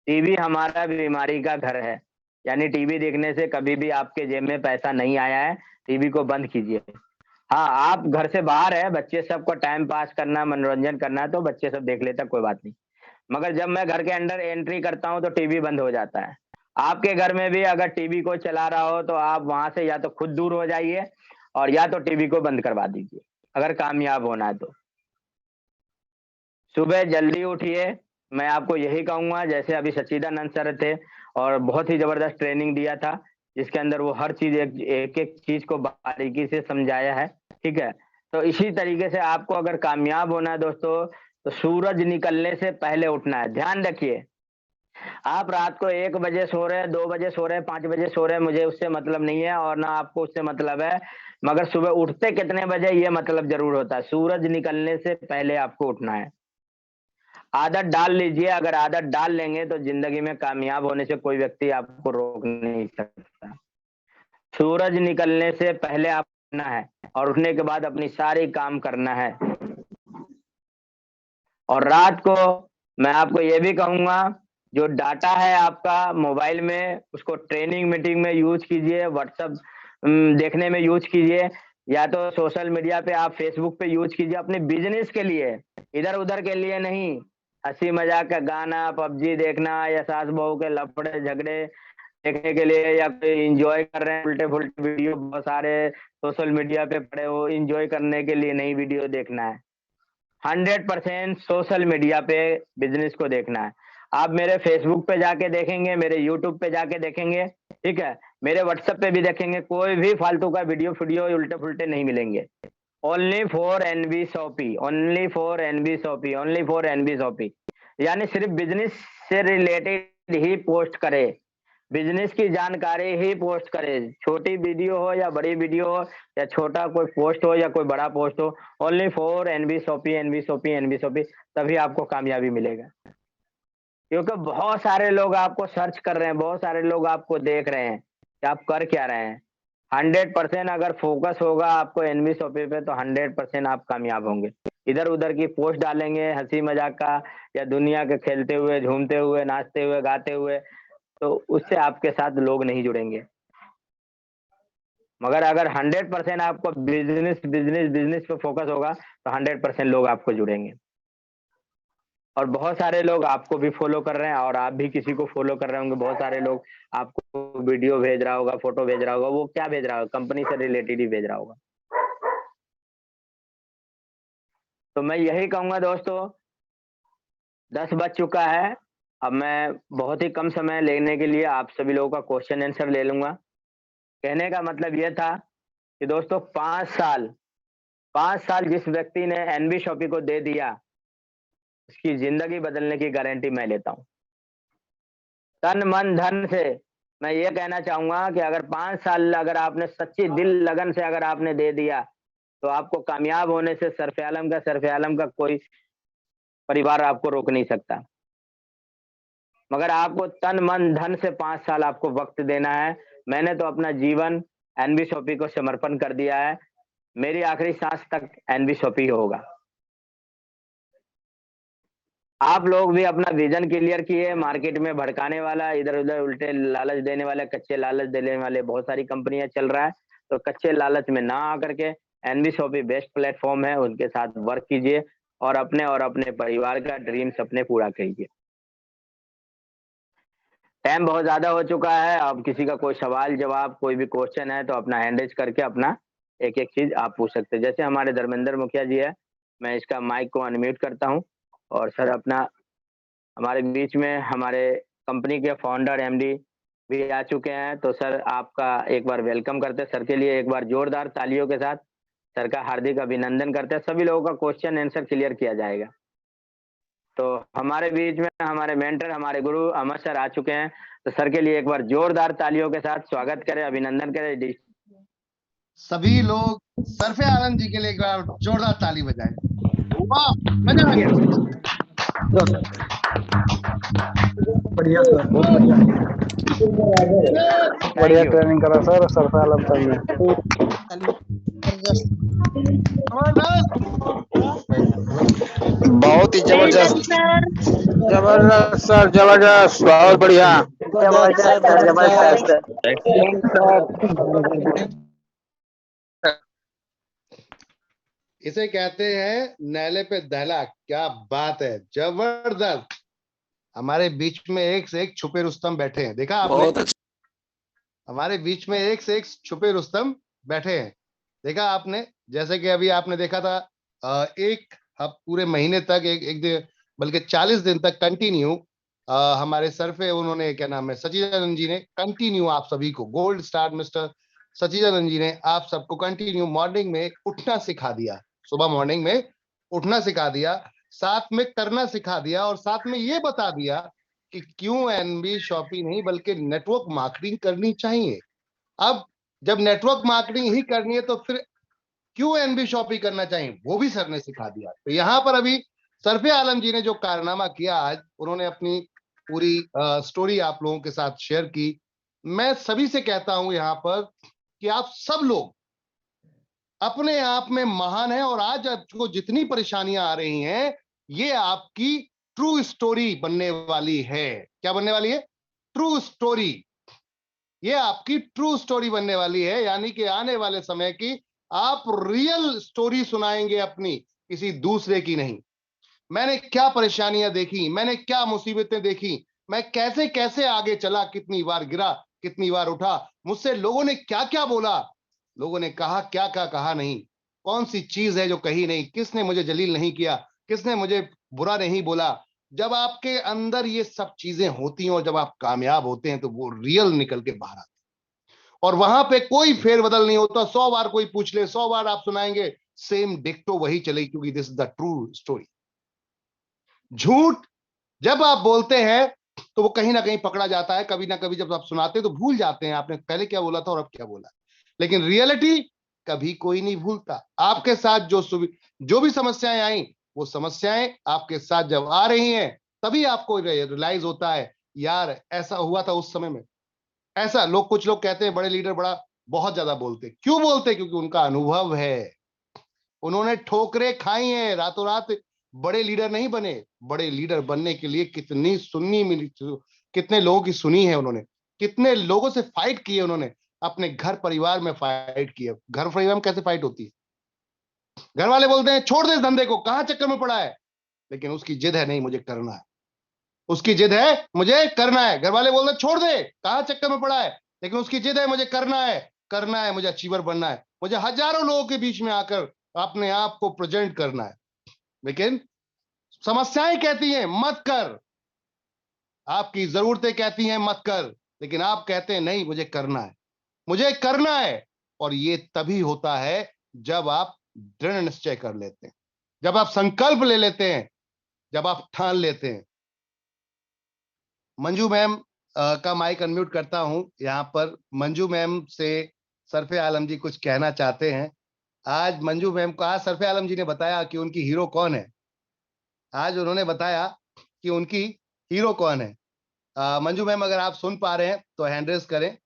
टीवी हमारा बीमारी का घर है, यानी टीवी देखने से कभी भी आपके जेब में पैसा नहीं आया है। टीवी को बंद कीजिए। हाँ, आप घर से बाहर है, बच्चे सबको टाइम पास करना, मनोरंजन करना है तो बच्चे सब देख लेता, कोई बात नहीं। मगर जब मैं घर के अंदर एंट्री करता हूँ तो टीवी बंद हो जाता है। आपके घर में भी अगर टीवी को चला रहा हो तो आप वहां से या तो खुद दूर हो जाइए और या तो टीवी को बंद करवा दीजिए, अगर कामयाब होना है तो। सुबह जल्दी उठिए, मैं आपको यही कहूंगा, जैसे अभी सच्चिदानंद सर थे और बहुत ही जबरदस्त ट्रेनिंग दिया था, जिसके अंदर वो हर चीज एक एक चीज को बारीकी से समझाया है, ठीक है। तो इसी तरीके से आपको अगर कामयाब होना है दोस्तों, तो सूरज निकलने से पहले उठना है। ध्यान रखिए, आप रात को 1 बजे सो रहे हैं, 2 बजे सो रहे हैं, 5 बजे सो रहे हैं, मुझे उससे मतलब नहीं है और ना आपको उससे मतलब है, मगर सुबह उठते कितने बजे ये मतलब जरूर होता है। सूरज निकलने से पहले आपको उठना है। आदत डाल लीजिए, अगर आदत डाल लेंगे तो जिंदगी में कामयाब होने से कोई व्यक्ति आपको रोक नहीं सकता। सूरज निकलने से पहले आप उठना है और उठने के बाद अपनी सारी काम करना है। और रात को मैं आपको ये भी कहूंगा, जो डाटा है आपका मोबाइल में, उसको ट्रेनिंग मीटिंग में यूज कीजिए, व्हाट्सएप देखने में यूज कीजिए, या तो सोशल मीडिया पे आप फेसबुक पे यूज कीजिए अपने बिजनेस के लिए, इधर उधर के लिए नहीं। हंसी मजाक का गाना, पबजी देखना या सास बहू के लफड़े झगड़े देखने के लिए, या कोई इंजॉय कर रहे हैं उल्टे फुल्टे वीडियो बहुत सारे सोशल मीडिया पे पड़े हो, इंजॉय करने के लिए नहीं वीडियो देखना है। 100% सोशल मीडिया पे बिजनेस को देखना है। आप मेरे फेसबुक पे जाके देखेंगे, मेरे यूट्यूब पे जाके देखेंगे, ठीक है, मेरे व्हाट्सएप पे भी देखेंगे, कोई भी फालतू का वीडियो उल्टे फुल्टे नहीं मिलेंगे। Only for NB Shoppy, only for NB Shoppy, only for NB Shoppy, यानी सिर्फ बिजनेस से रिलेटेड ही पोस्ट करे, बिजनेस की जानकारी ही पोस्ट करे, छोटी वीडियो हो या बड़ी वीडियो हो, या छोटा कोई पोस्ट हो या कोई बड़ा पोस्ट हो, only for NB Shoppy, NB Shoppy, NB Shoppy, तभी आपको कामयाबी मिलेगा। क्योंकि बहुत सारे लोग आपको सर्च कर रहे हैं, बहुत सारे लोग आपको देख रहे हैं कि आप कर क्या रहे हैं। 100% अगर फोकस होगा आपको एनबी शॉपी पे तो 100% आप कामयाब होंगे। इधर उधर की पोस्ट डालेंगे हंसी मजाक का, या दुनिया के खेलते हुए, झूमते हुए, नाचते हुए, गाते हुए, तो उससे आपके साथ लोग नहीं जुड़ेंगे। मगर अगर 100% आपको बिजनेस बिजनेस बिजनेस पे फोकस होगा तो 100% लोग आपको जुड़ेंगे। और बहुत सारे लोग आपको भी फॉलो कर रहे हैं और आप भी किसी को फॉलो कर रहे होंगे। बहुत सारे लोग आपको वीडियो भेज रहा होगा, फोटो भेज रहा होगा, वो क्या भेज रहा होगा, कंपनी से रिलेटेड ही भेज रहा होगा। तो मैं यही कहूंगा दोस्तों, 10 बज चुका है, अब मैं बहुत ही कम समय लेने के लिए आप सभी लोगों का क्वेश्चन आंसर ले लूंगा। कहने का मतलब यह था कि दोस्तों 5 साल जिस व्यक्ति ने एनबी शॉपी को दे दिया, उसकी जिंदगी बदलने की गारंटी मैं लेता हूं, तन मन धन से। मैं ये कहना चाहूंगा कि अगर 5 साल अगर आपने सच्ची दिल लगन से अगर आपने दे दिया, तो आपको कामयाब होने से सरफे आलम का कोई परिवार आपको रोक नहीं सकता। मगर आपको तन मन धन से 5 साल आपको वक्त देना है। मैंने तो अपना जीवन एनबी शॉपी को समर्पण कर दिया है, मेरी आखिरी सांस तक एनबी शॉपी होगा। आप लोग भी अपना विजन क्लियर किए। मार्केट में भड़काने वाला, इधर उधर उल्टे लालच देने वाले, कच्चे लालच देने वाले बहुत सारी कंपनियां चल रहा है, तो कच्चे लालच में ना आकर के एनबी शॉपी बेस्ट प्लेटफॉर्म है, उनके साथ वर्क कीजिए और अपने परिवार का ड्रीम सपने पूरा कीजिए। टाइम बहुत ज्यादा हो चुका है, अब किसी का कोई सवाल जवाब, कोई भी क्वेश्चन है तो अपना हैंड रेज करके अपना एक एक चीज आप पूछ सकते हैं। जैसे हमारे धर्मेंद्र मुखिया जी है, मैं इसका माइक को अनम्यूट करता हूँ। और सर अपना हमारे बीच में हमारे कंपनी के फाउंडर एमडी भी आ चुके हैं, तो सर आपका एक बार वेलकम करते हैं। सर के लिए एक बार जोरदार तालियों के साथ सर का हार्दिक अभिनंदन करते हैं। सभी लोगों का क्वेश्चन आंसर क्लियर किया जाएगा। तो हमारे बीच में हमारे मेंटर, हमारे गुरु अमर सर आ चुके हैं, तो सर के लिए एक बार जोरदार तालियों के साथ स्वागत करें, अभिनंदन करें। सभी लोग सरफे आलम जी के लिए एक बार जोरदार ताली बजाएं। वाह, मजा आ गया। बढ़िया सर, बहुत बढ़िया बढ़िया ट्रेनिंग करा सर सरफे आलम सर ने। बहुत ही जबरदस्त जबरदस्त सर, जबरदस्त, बहुत बढ़िया। इसे कहते हैं नैले पे दहला। क्या बात है, जबरदस्त। हमारे बीच में एक से एक छुपे रुस्तम बैठे हैं, देखा आपने? बहुत अच्छा। हमारे बीच में एक से एक छुपे रुस्तम बैठे हैं, देखा आपने? जैसे कि अभी आपने देखा था एक पूरे महीने तक एक दिन, बल्कि 40 दिन तक कंटिन्यू हमारे सर पे उन्होंने, क्या नाम है, सचिदानंद जी ने कंटिन्यू आप सभी को, गोल्ड स्टार मिस्टर सचिदानंद जी ने आप सबको कंटिन्यू मॉर्निंग में उठना सिखा दिया, सुबह मॉर्निंग में उठना सिखा दिया, साथ में करना सिखा दिया, और साथ में ये बता दिया कि क्यों एनबी शॉपी नहीं बल्कि नेटवर्क मार्केटिंग करनी चाहिए। अब जब नेटवर्क मार्केटिंग ही करनी है तो फिर क्यों एनबी शॉपी करना चाहिए, वो भी सर ने सिखा दिया। तो यहाँ पर अभी सरफे आलम जी ने जो कारनामा किया आज, उन्होंने अपनी पूरी स्टोरी आप लोगों के साथ शेयर की। मैं सभी से कहता हूं यहाँ पर कि आप सब लोग अपने आप में महान हैं, और आज आपको जितनी परेशानियां आ रही हैं, ये आपकी ट्रू स्टोरी बनने वाली है। क्या बनने वाली है? True story. ये आपकी ट्रू स्टोरी बनने वाली है, यानी कि आने वाले समय की आप रियल स्टोरी सुनाएंगे अपनी, किसी दूसरे की नहीं। मैंने क्या परेशानियां देखी, मैंने क्या मुसीबतें देखी, मैं कैसे कैसे आगे चला, कितनी बार गिरा, कितनी बार उठा, मुझसे लोगों ने क्या क्या बोला, लोगों ने कहा क्या क्या कहा नहीं, कौन सी चीज है जो कही नहीं, किसने मुझे जलील नहीं किया, किसने मुझे बुरा नहीं बोला। जब आपके अंदर ये सब चीजें होती हैं और जब आप कामयाब होते हैं तो वो रियल निकल के बाहर आते हैं, और वहां पे कोई फेरबदल नहीं होता। 100 बार कोई पूछ ले, 100 बार आप सुनाएंगे, सेम डिक्टो वही चलेगी, क्योंकि this is the true story. झूठ जब आप बोलते हैं तो वो कहीं ना कहीं पकड़ा जाता है, कभी ना कभी जब आप सुनाते हैं तो भूल जाते हैं आपने पहले क्या बोला था और अब क्या बोला। लेकिन रियलिटी कभी कोई नहीं भूलता। आपके साथ जो भी समस्याएं आई, वो समस्याएं आपके साथ जब आ रही हैं, तभी आपको रियलाइज होता है, यार ऐसा हुआ था उस समय में। ऐसा कुछ लोग कहते हैं बड़े लीडर बहुत ज्यादा बोलते, क्यों बोलते? क्योंकि उनका अनुभव है, उन्होंने ठोकरें खाई हैं, रातों रात बड़े लीडर नहीं बने। बड़े लीडर बनने के लिए कितनी सुननी मिली, कितने लोगों की सुनी है उन्होंने, कितने लोगों से फाइट की है उन्होंने, अपने घर परिवार में फाइट की है। घर परिवार में कैसे फाइट होती है? घर वाले बोलते हैं छोड़ दे इस धंधे को, कहां चक्कर में पड़ा है, लेकिन उसकी जिद है, नहीं मुझे करना है, उसकी जिद है मुझे करना है। घर वाले बोलते हैं छोड़ दे, कहां चक्कर में पड़ा है, लेकिन उसकी जिद है मुझे करना है, करना है, मुझे अचीवर बनना है, मुझे हजारों लोगों के बीच में आकर अपने आप को प्रेजेंट करना है। लेकिन समस्याएं कहती हैं मत कर, आपकी जरूरतें कहती हैं मत कर, लेकिन आप कहते हैं नहीं मुझे करना है, मुझे करना है। और ये तभी होता है जब आप दृढ़ निश्चय कर लेते हैं, जब आप संकल्प ले लेते हैं, जब आप ठान लेते हैं। मंजू मैम का माइक अनम्यूट करता हूं यहां पर। मंजू मैम से सरफे आलम जी कुछ कहना चाहते हैं। आज मंजू मैम को, आज सरफे आलम जी ने बताया कि उनकी हीरो कौन है। आज उन्होंने बताया कि उनकी हीरो कौन है। मंजू मैम अगर आप सुन पा रहे हैं तो हैंड रेस करें।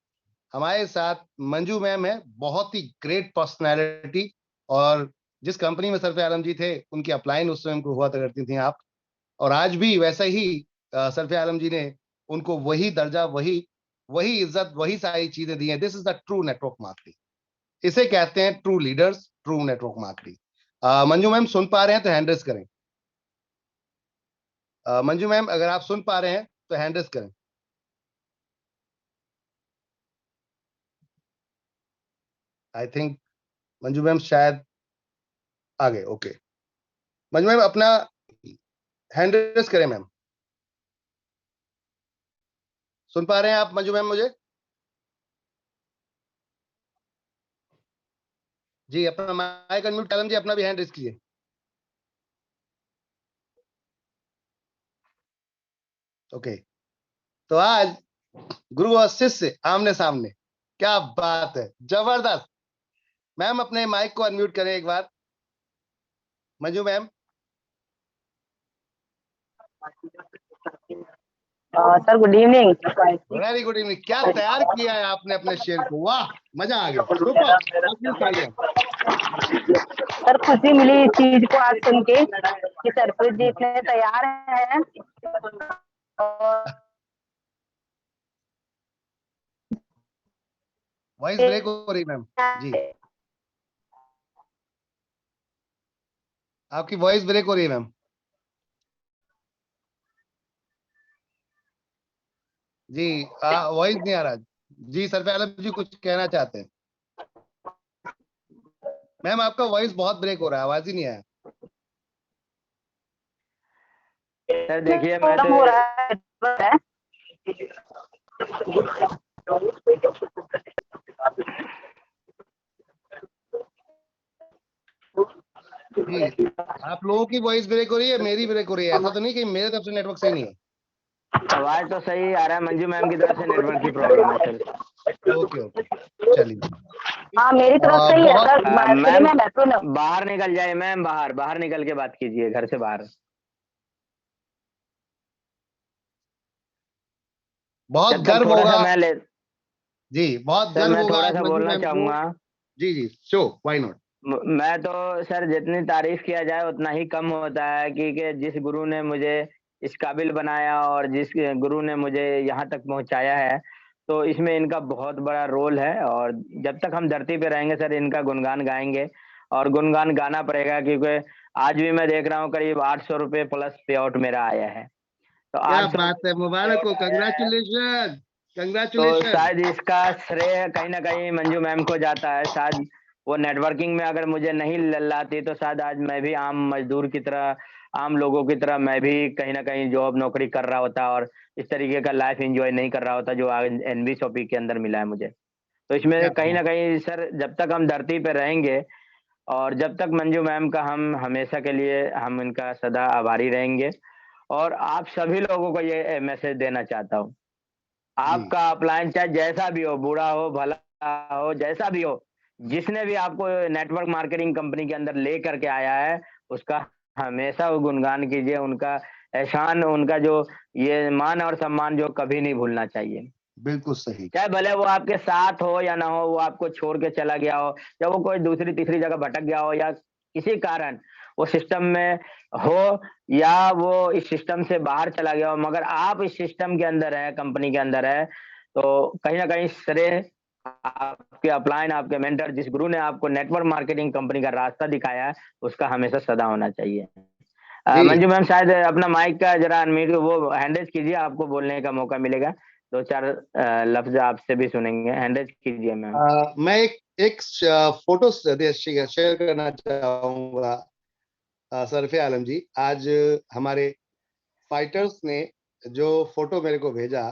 हमारे साथ मंजू मैम है, बहुत ही ग्रेट पर्सनैलिटी, और जिस कंपनी में सरफे आलम जी थे उनकी अपलाइन उस समय हुआ करती थी आप, और आज भी वैसा ही सरफे आलम जी ने उनको वही दर्जा, वही वही इज्जत, वही सारी चीजें दी हैं। This is the true network marketing, इसे कहते हैं true leaders, true network marketing. Manju ma'am सुन पा रहे हैं तो हैंड रेस करें। मंजू मैम अगर आप सुन पा रहे हैं तो हैंड रेस करें। आई थिंक मंजू मैम शायद आ गए। ओके, मंजू मैम अपना हैंड रेस करें मैम। सुन पा रहे हैं आप मंजू मैम मुझे? जी, अपना माइक अनम्यूट कलम जी, अपना भी हैंड रेस कीजिए। ओके, तो आज गुरु और शिष्य आमने सामने, क्या बात है, जबरदस्त। मैम अपने माइक को अनम्यूट करें एक बार, Manju ma'am. Sir good evening. Very good evening. क्या तैयार किया है आपने अपने शेर को, वाह, मजा आ गया, सुपर। सर खुशी मिली इस चीज को आज सुन के कि सरप्रीत जी इतने तैयार हैं। और वॉइस ब्रेक हो रही मैम जी, आपकी वॉइस ब्रेक हो रही है मैम। जी वॉइस नहीं आ रहा। जी सरफे आलम जी कुछ कहना चाहते हैं? मैम आपका वॉइस बहुत ब्रेक हो रहा है, आवाज ही नहीं आया। सर देखिए मैं खत्म तो हो रहा है। जी आप लोगों की वॉइस ब्रेक हो रही है, मेरी ब्रेक हो रही है, ऐसा तो नहीं कि मेरे तरफ से नेटवर्क सही नहीं है? आवाज तो सही आ रहा है, मंजू मैम की तरफ से नेटवर्क की प्रॉब्लम है सर। ओके ओके चलिए। हाँ मेरी तरफ से ही है बहुत सर, एक्चुअली मैम मैं मेट्रो में हूँ। बाहर निकल जाए मैम, बाहर बाहर निकल के बात कीजिए, घर से बाहर। बहुत जब तक गर्व थोड़ा सा होगा। मैं ले जी बहुत सर गर्व मैं होगा थोड़ा आज सा मंजू बोलना मैम को। चाहूंगा। जी जी शो व्हाई नॉट। मैं तो सर जितनी तारीफ किया जाए उतना ही कम होता है, क्योंकि जिस गुरु ने मुझे इस काबिल बनाया और जिस गुरु ने मुझे यहाँ तक पहुँचाया है, तो इसमें इनका बहुत बड़ा रोल है। और जब तक हम धरती पे रहेंगे सर इनका गुणगान गाएंगे, और गुणगान गाना पड़ेगा, क्योंकि आज भी मैं देख रहा हूँ करीब 800 रुपये प्लस पे आउट मेरा आया है। तो क्या 800 बात है, मुबारक हो, कंग्रेचुलेशन तो कंग्रेचुलेशन। शायद इसका श्रेय कहीं ना कहीं मंजू मैम को जाता है। शायद वो नेटवर्किंग में अगर मुझे नहीं लाती तो शायद आज मैं भी आम मजदूर की तरह, आम लोगों की तरह मैं भी कहीं ना कहीं जॉब नौकरी कर रहा होता और इस तरीके का लाइफ एंजॉय नहीं कर रहा होता जो आज एनबी शॉपी के अंदर मिला है मुझे। तो इसमें क्या कहीं बात। ना कहीं सर जब तक हम धरती पे रहेंगे और जब तक मंजू मैम का हम हमेशा के लिए हम इनका सदा आभारी रहेंगे। और आप सभी लोगों को ये मैसेज देना चाहता हूँ, जी आपका अपलायन चाहे जैसा भी हो, बूढ़ा हो भला हो जैसा भी हो, जिसने भी आपको नेटवर्क मार्केटिंग कंपनी के अंदर ले करके आया है उसका हमेशा वो गुणगान कीजिए, उनका एहसान, उनका जो ये मान और सम्मान जो कभी नहीं भूलना चाहिए। बिल्कुल सही। चाहे भले वो आपके साथ हो या ना हो, वो आपको छोड़ के चला गया हो या वो कोई दूसरी तीसरी जगह भटक गया हो या किसी कारण वो सिस्टम में हो या वो इस सिस्टम से बाहर चला गया हो, मगर आप इस सिस्टम के अंदर है, कंपनी के अंदर है, तो कहीं ना कहीं श्रेय आपके अपलाइन, आपके मेंटर, जिस गुरु ने आपको नेटवर्क मार्केटिंग कंपनी का रास्ता दिखाया है उसका हमेशा सदा होना चाहिए। जी मंजू मैम शायद अपना माइक का जरा अनम्यूट वो हैंडरेज कीजिए, आपको बोलने का मौका मिलेगा, दो चार लफ्ज आपसे भी सुनेंगे, हैंडरेज कीजिए मैम। मैं एक फोटो शेयर करना चाहूंगा। सरफे आलम जी, आज हमारे फाइटर्स ने जो फोटो मेरे को भेजा,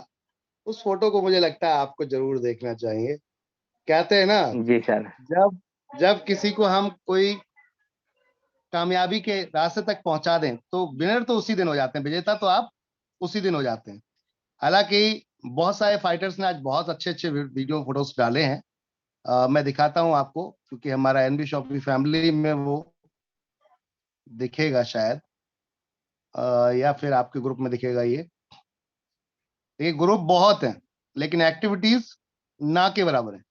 उस फोटो को मुझे लगता है आपको जरूर देखना चाहिए। कहते हैं ना, जी सर। जब जब किसी को हम कोई कामयाबी के रास्ते तक पहुंचा दें तो विनर तो उसी दिन हो जाते हैं, विजेता तो आप उसी दिन हो जाते हैं। हालांकि बहुत सारे फाइटर्स ने आज बहुत अच्छे अच्छे वीडियो फोटोज डाले हैं। मैं दिखाता हूं आपको, क्योंकि हमारा एनबी शॉपी फैमिली में वो दिखेगा शायद, या फिर आपके ग्रुप में दिखेगा। ये ग्रुप बहुत है लेकिन एक्टिविटीज ना के बराबर है,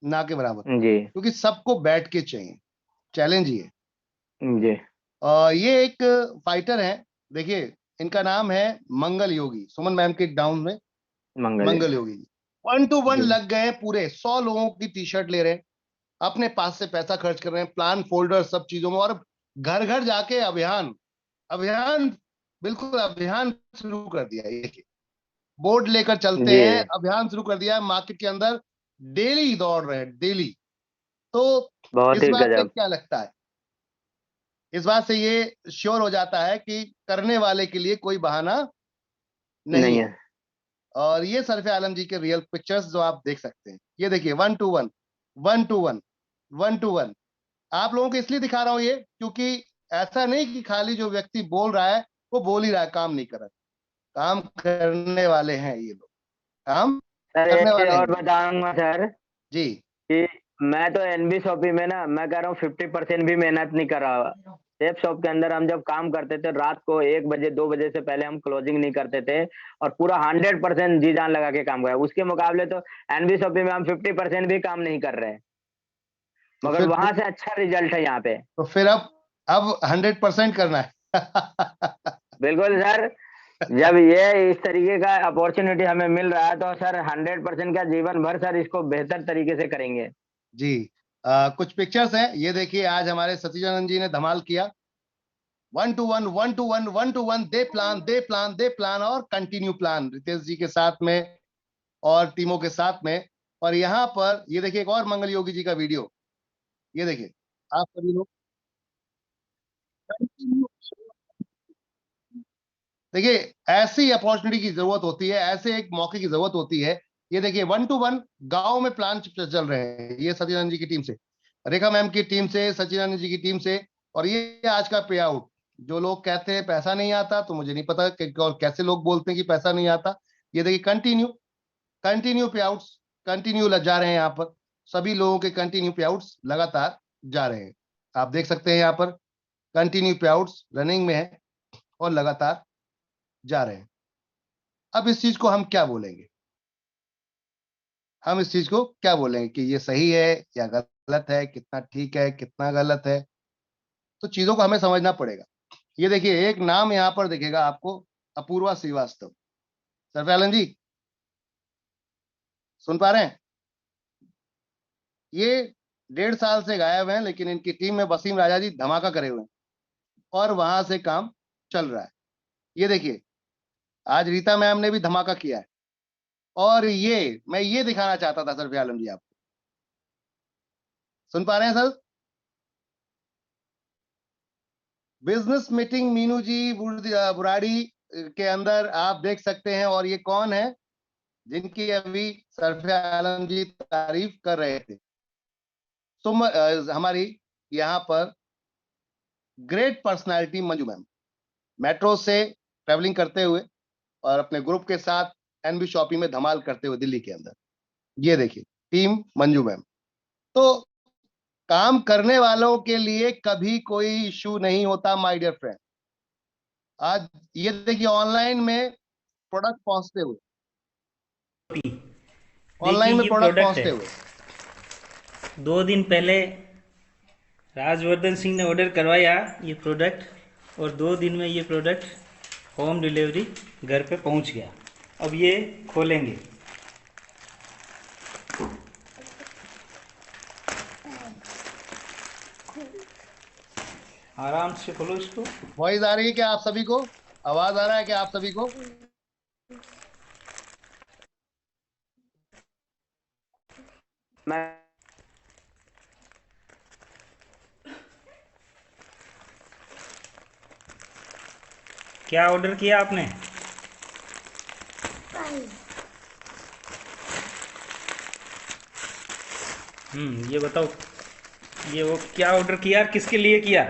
ना के बराबर, जी क्योंकि सबको बैठ के चाहिए। चैलेंज ये। जी ये एक फाइटर है, देखिए इनका नाम है मंगल योगी, सुमन मैम के डाउन में मंगल मंगल योगी जी। 1-to-1 जी लग गए हैं, पूरे 100 लोगों की टी शर्ट ले रहे हैं, अपने पास से पैसा खर्च कर रहे हैं, प्लान फोल्डर सब चीजों में, और घर घर जाके अभियान अभियान बिल्कुल अभियान शुरू कर दिया है। देखिए बोर्ड लेकर चलते जी हैं, अभियान शुरू कर दिया है मार्केट के अंदर, डेली दौड़ रहे हैं डेली। तो बहुत इस ही बात से गजब। क्या लगता है, इस बात से ये श्योर हो जाता है कि करने वाले के लिए कोई बहाना नहीं नहीं है। है। और ये सरफे आलम जी के रियल पिक्चर्स जो आप देख सकते हैं, ये देखिए 1-to-1 1-to-1 1-to-1। आप लोगों को इसलिए दिखा रहा हूं ये, क्योंकि ऐसा नहीं कि खाली जो व्यक्ति बोल रहा है वो बोल ही रहा है, काम नहीं कर रहा। काम करने वाले हैं ये लोग, काम सर करने एक चीज वाले और हैं बताऊंगा सर जी। कि मैं तो एनबी शॉपी में ना, मैं कह रहा हूँ 50% भी मेहनत नहीं कर रहा। सेफ शॉप के अंदर हम जब काम करते थे रात को 1 बजे 2 बजे से पहले हम क्लोजिंग नहीं करते थे और पूरा 100% जी जान लगा के काम किया। उसके मुकाबले तो एनबी शॉपी में हम 50% भी काम नहीं कर रहे हैं, तो मगर फिर वहां से अच्छा रिजल्ट है यहाँ पे। तो फिर अब 100% करना है। बिल्कुल सर, जब ये इस तरीके का अपॉर्चुनिटी हमें मिल रहा है तो सर 100% का जीवन भर सर इसको बेहतर तरीके से करेंगे। जी कुछ पिक्चर्स हैं, ये देखिए आज हमारे सतीजानंद जी ने धमाल किया। 1-to-1 1-to-1 1-to-1 दे प्लान और कंटिन्यू प्लान, रितेश जी के साथ में और टीमों के साथ में। और यहाँ पर ये देखिए एक और मंगल योगी जी का वीडियो, ये देखिए आप सभी लोग देखिए, ऐसी अपॉर्चुनिटी की जरूरत होती है, ऐसे एक मौके की जरूरत होती है। ये देखिए 1-to-1 गांव में प्लान चल रहे हैं, ये सचिदानंद जी की टीम से, रेखा मैम की टीम से, सचिदानंद जी की टीम से। और ये आज का पे आउट। जो लोग कहते हैं पैसा नहीं आता, तो मुझे नहीं पता और कैसे लोग बोलते हैं कि पैसा नहीं आता। ये देखिए कंटिन्यू कंटिन्यू पे आउट्स, कंटिन्यू जा रहे हैं यहाँ पर। सभी लोगों के कंटिन्यू पे आउट्स लगातार जा रहे हैं। आप देख सकते हैं यहाँ पर कंटिन्यू पे आउट्स रनिंग में है और लगातार जा रहे हैं। अब इस चीज को हम क्या बोलेंगे, हम इस चीज को क्या बोलेंगे कि ये सही है या गलत है, कितना ठीक है कितना गलत है, तो चीजों को हमें समझना पड़ेगा। ये देखिए एक नाम यहाँ पर दिखेगा आपको, अपूर्वा श्रीवास्तव। सरफैलन जी सुन पा रहे हैं? ये 1.5 साल से गायब हैं, लेकिन इनकी टीम में वसीम राजा जी धमाका करे हुए हैं और वहां से काम चल रहा है। ये देखिए आज रीता मैम ने भी धमाका किया है। और ये मैं ये दिखाना चाहता था सर आलम जी, आप सुन पा रहे हैं सर? बिजनेस मीटिंग मीनू जी बुराड़ी के अंदर आप देख सकते हैं। और ये कौन है जिनकी अभी सरफे आलम जी तारीफ कर रहे थे? हमारी यहाँ पर great personality Manju ma'am, metro से ट्रेवलिंग करते हुए और अपने ग्रुप के साथ एनबी शॉपिंग में धमाल करते हुए दिल्ली के अंदर। ये देखिए टीम मंजू मैम। तो काम करने वालों के लिए कभी कोई इश्यू नहीं होता माय डियर फ्रेंड। आज ये देखिए ऑनलाइन में प्रोडक्ट पहुंचते हुए, देखिए ऑनलाइन में ये प्रोडक्ट प्रोडक्ट पहुंचते है, हुए 2 दिन पहले राजवर्धन सिंह ने ऑर्डर करवाया ये प्रोडक्ट, और 2 दिन में ये प्रोडक्ट होम डिलीवरी घर पे पहुंच गया। अब ये खोलेंगे। आराम से खोलो इसको। वॉइस आ रही है क्या आप सभी को? आवाज आ रहा है क्या आप सभी को? मैं क्या ऑर्डर किया आपने? ये बताओ, ये वो क्या ऑर्डर किया, किसके लिए किया?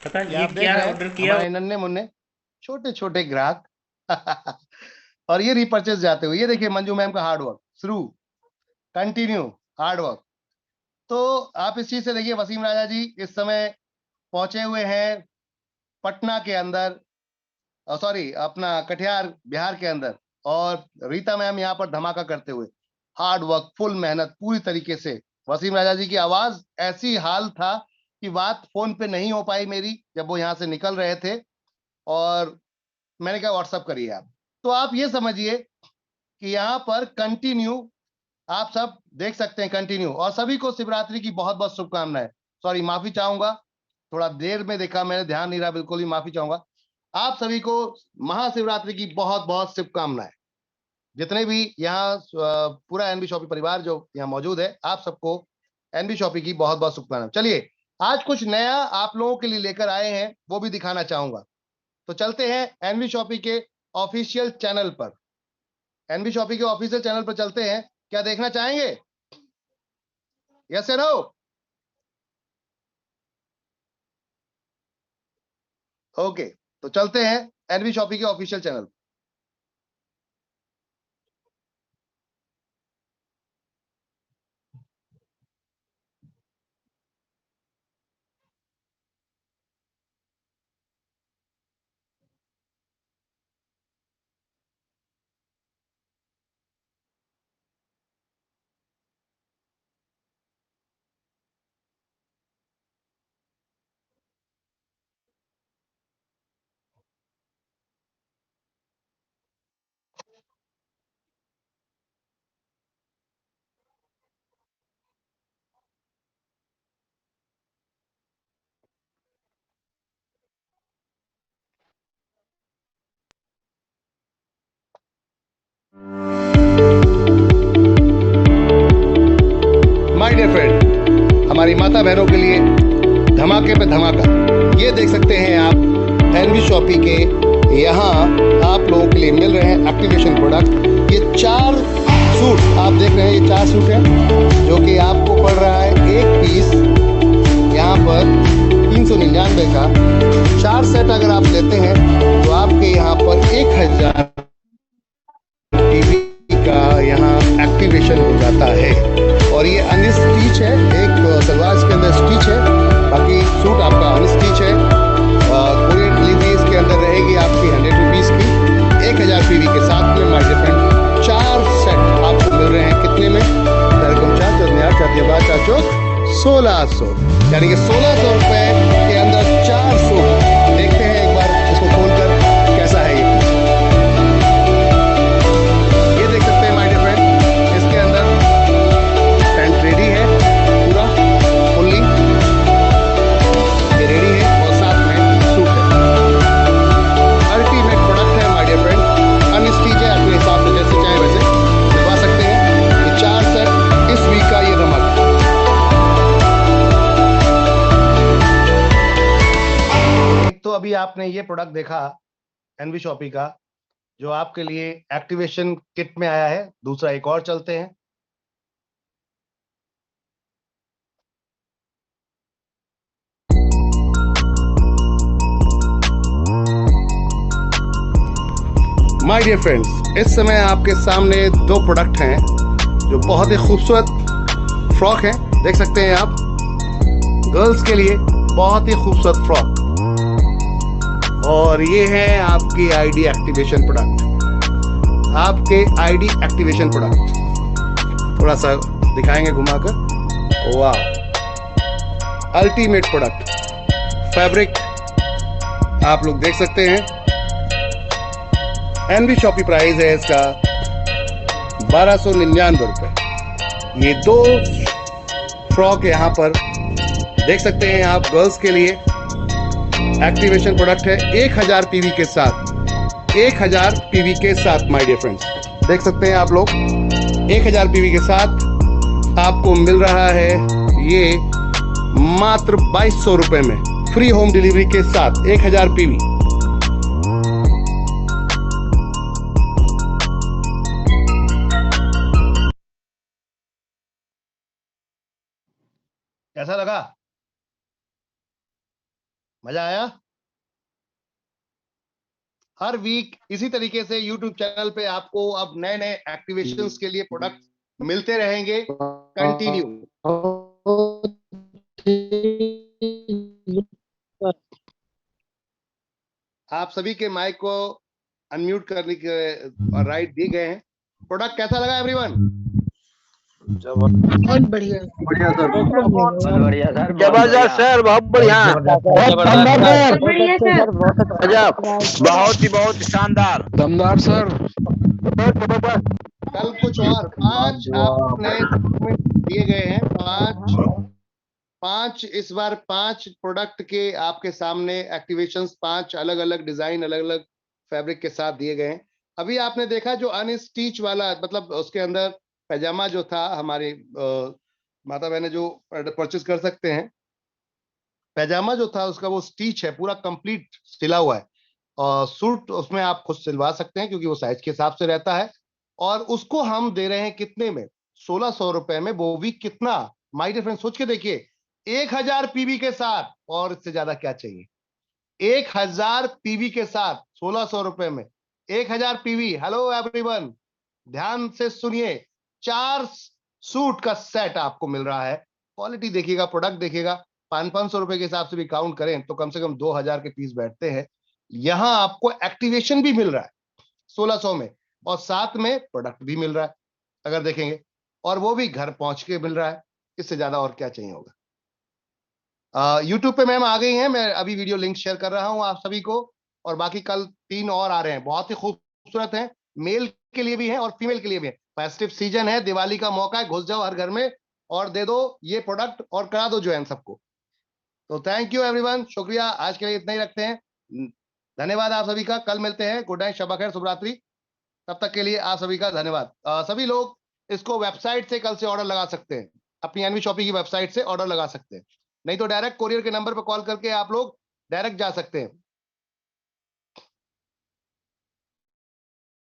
पता ये ये आप देख क्या रहे हैं ऑर्डर किया? हमारे नन्हे मुन्ने छोटे छोटे ग्राहक और ये रिपर्चेस जाते हुए। ये देखिए मंजू मैम का हार्ड वर्क शुरू, कंटिन्यू हार्ड वर्क। तो आप इस चीज से देखिए वसीम राजा जी इस समय पहुंचे हुए हैं पटना के अंदर, सॉरी अपना कटिहार बिहार के अंदर। और रीता मैम यहाँ पर धमाका करते हुए, हार्ड वर्क फुल मेहनत पूरी तरीके से। वसीम राजा जी की आवाज ऐसी हाल था कि बात फोन पे नहीं हो पाई मेरी जब वो यहाँ से निकल रहे थे, और मैंने कहा व्हाट्सअप करिए आप। तो आप ये समझिए कि यहाँ पर कंटिन्यू आप सब देख सकते हैं कंटिन्यू। और सभी को शिवरात्रि की बहुत बहुत शुभकामनाएं। सॉरी माफी चाहूंगा, थोड़ा देर में देखा मैंने, ध्यान नहीं रहा, बिल्कुल ही माफी चाहूंगा। आप सभी को महाशिवरात्रि की बहुत बहुत शुभकामनाएं। जितने भी यहाँ पूरा एनबी शॉपी परिवार जो यहाँ मौजूद है, आप सबको एनबी शॉपी की बहुत बहुत शुभकामनाएं। चलिए आज कुछ नया आप लोगों के लिए लेकर आए हैं, वो भी दिखाना चाहूंगा। तो चलते हैं एनबी शॉपी के ऑफिशियल चैनल पर, एनबी शॉपी के ऑफिशियल चैनल पर चलते हैं। क्या देखना चाहेंगे? यस या नो? ओके, तो चलते हैं एनबी शॉपी के ऑफिशियल चैनल। हमारी माता बहनों के लिए धमाके पे धमाका। ये देख सकते हैं आप एनवी शॉपी के यहाँ आप लोगों के लिए मिल रहे हैं एक्टिवेशन प्रोडक्ट। ये 4 सूट आप देख रहे हैं, ये 4 सूट हैं जो कि आपको पड़ रहा है एक पीस यहाँ पर 399 का। 4 सेट अगर आप लेते हैं तो आपके यहाँ पर 1000 टीवी का यहाँ एक्टिवेशन हो जाता है। और ये अनस्टिच है, एक सलवार इसके अंदर स्टिच है, बाकी सूट आपका अनस्टिच है। कोरियर डिलीवरी इसके अंदर रहेगी आपकी 100 रुपीज़ की 1000 पीवी के साथ में। माय डियर फ्रेंड 4 सेट आपको मिल रहे हैं कितने में? 1600, यानी कि 1600 रुपए के अंदर 4 सूट। देखते हैं एक बार इसको खोलकर कैसा है ये देख सकते हैं माय डियर फ्रेंड, इसके अंदर पैंट रेडी है पूरा फुल्ली, ये रेडी है और साथ में सूट है। अल्टीमेट प्रोडक्ट है माय डियर फ्रेंड, अनस्टिच है, अपने हिसाब से जैसे चाहे वैसे सिलवा सकते हैं। ये 4 सेट इस वीक का ये धमाका। तो अभी आपने ये प्रोडक्ट देखा एनवी शॉपी का जो आपके लिए एक्टिवेशन किट में आया है। दूसरा एक और चलते हैं। माय डियर फ्रेंड्स, इस समय आपके सामने 2 प्रोडक्ट हैं जो बहुत ही खूबसूरत फ्रॉक हैं। देख सकते हैं आप, गर्ल्स के लिए बहुत ही खूबसूरत फ्रॉक। और ये है आपकी आईडी एक्टिवेशन प्रोडक्ट, आपके आईडी एक्टिवेशन प्रोडक्ट। थोड़ा सा दिखाएंगे घुमाकर। वाह, अल्टीमेट प्रोडक्ट। फैब्रिक आप लोग देख सकते हैं। एनवी शॉपी प्राइस है इसका 1299 रुपए। ये 2 फ्रॉक यहाँ पर देख सकते हैं आप, गर्ल्स के लिए एक्टिवेशन प्रोडक्ट है 1000 पीवी के साथ। 1000 पीवी के साथ माय डियर फ्रेंड्स, देख सकते हैं आप लोग 1000 पीवी के साथ आपको मिल रहा है ये मात्र 2200 रुपए में, फ्री होम डिलीवरी के साथ 1000 पीवी। कैसा लगा? मजा आया? हर वीक इसी तरीके से YouTube चैनल पे आपको अब नए नए एक्टिवेशंस के लिए प्रोडक्ट मिलते रहेंगे। कंटिन्यू। आप सभी के माइक को अनम्यूट करने के राइट दिए गए हैं। प्रोडक्ट कैसा लगा एवरीवन? बहुत बढ़िया सर, बहुत बढ़िया सर, जबरदस्त सर, बहुत बढ़िया, बहुत ही शानदार, दमदार सर। कल कुछ और 5 आपने दिए गए हैं, 5 इस बार 5 प्रोडक्ट के आपके सामने एक्टिवेशंस 5 अलग अलग डिजाइन, अलग अलग फैब्रिक के साथ दिए गए हैं। अभी आपने देखा जो अनस्टिच वाला, मतलब उसके अंदर पैजामा जो था, हमारी माता बहने जो परचेज कर सकते हैं, पैजामा जो था उसका वो स्टिच है, पूरा कंप्लीट सिला हुआ है। और सूट उसमें आप खुद सिलवा सकते हैं क्योंकि वो साइज के हिसाब से रहता है। और उसको हम दे रहे हैं कितने में? 1600 रुपए में। वो भी कितना माय डियर फ्रेंड, सोच के देखिए, 1000 पीवी के साथ। और इससे ज्यादा क्या चाहिए? 1000 पीवी के साथ 1600 रुपए में 1000 पीवी। हेलो एवरीवन, ध्यान से सुनिए, 4 सूट का सेट आपको मिल रहा है। क्वालिटी देखिएगा, प्रोडक्ट देखिएगा। 500 रुपए के हिसाब से भी काउंट करें तो कम से कम 2000 के पीस बैठते हैं। यहां आपको एक्टिवेशन भी मिल रहा है 1600 में, और साथ में प्रोडक्ट भी मिल रहा है अगर देखेंगे, और वो भी घर पहुंच के मिल रहा है। इससे ज्यादा और क्या चाहिए होगा? यूट्यूब पे मैम आ गई हैं, मैं अभी वीडियो लिंक शेयर कर रहा हूं आप सभी को। और बाकी कल 3 और आ रहे हैं, बहुत ही खूबसूरत हैं, मेल के लिए भी हैं और फीमेल के लिए भी हैं। फेस्टिव सीजन है, दिवाली का मौका है, घुस जाओ हर घर में और दे दो ये प्रोडक्ट और करा दो ज्वाइन सबको। तो थैंक यू एवरीवन, शुक्रिया। आज के लिए इतना ही रखते हैं। धन्यवाद आप सभी का। कल मिलते हैं। गुड नाइट, शब खैर, शुभ रात्रि। तब तक के लिए आप सभी का धन्यवाद। सभी लोग इसको वेबसाइट से कल से ऑर्डर लगा सकते हैं। अपनी एनवी शॉपी की वेबसाइट से ऑर्डर लगा सकते हैं, नहीं तो डायरेक्ट कोरियर के नंबर पर कॉल करके आप लोग डायरेक्ट जा सकते हैं।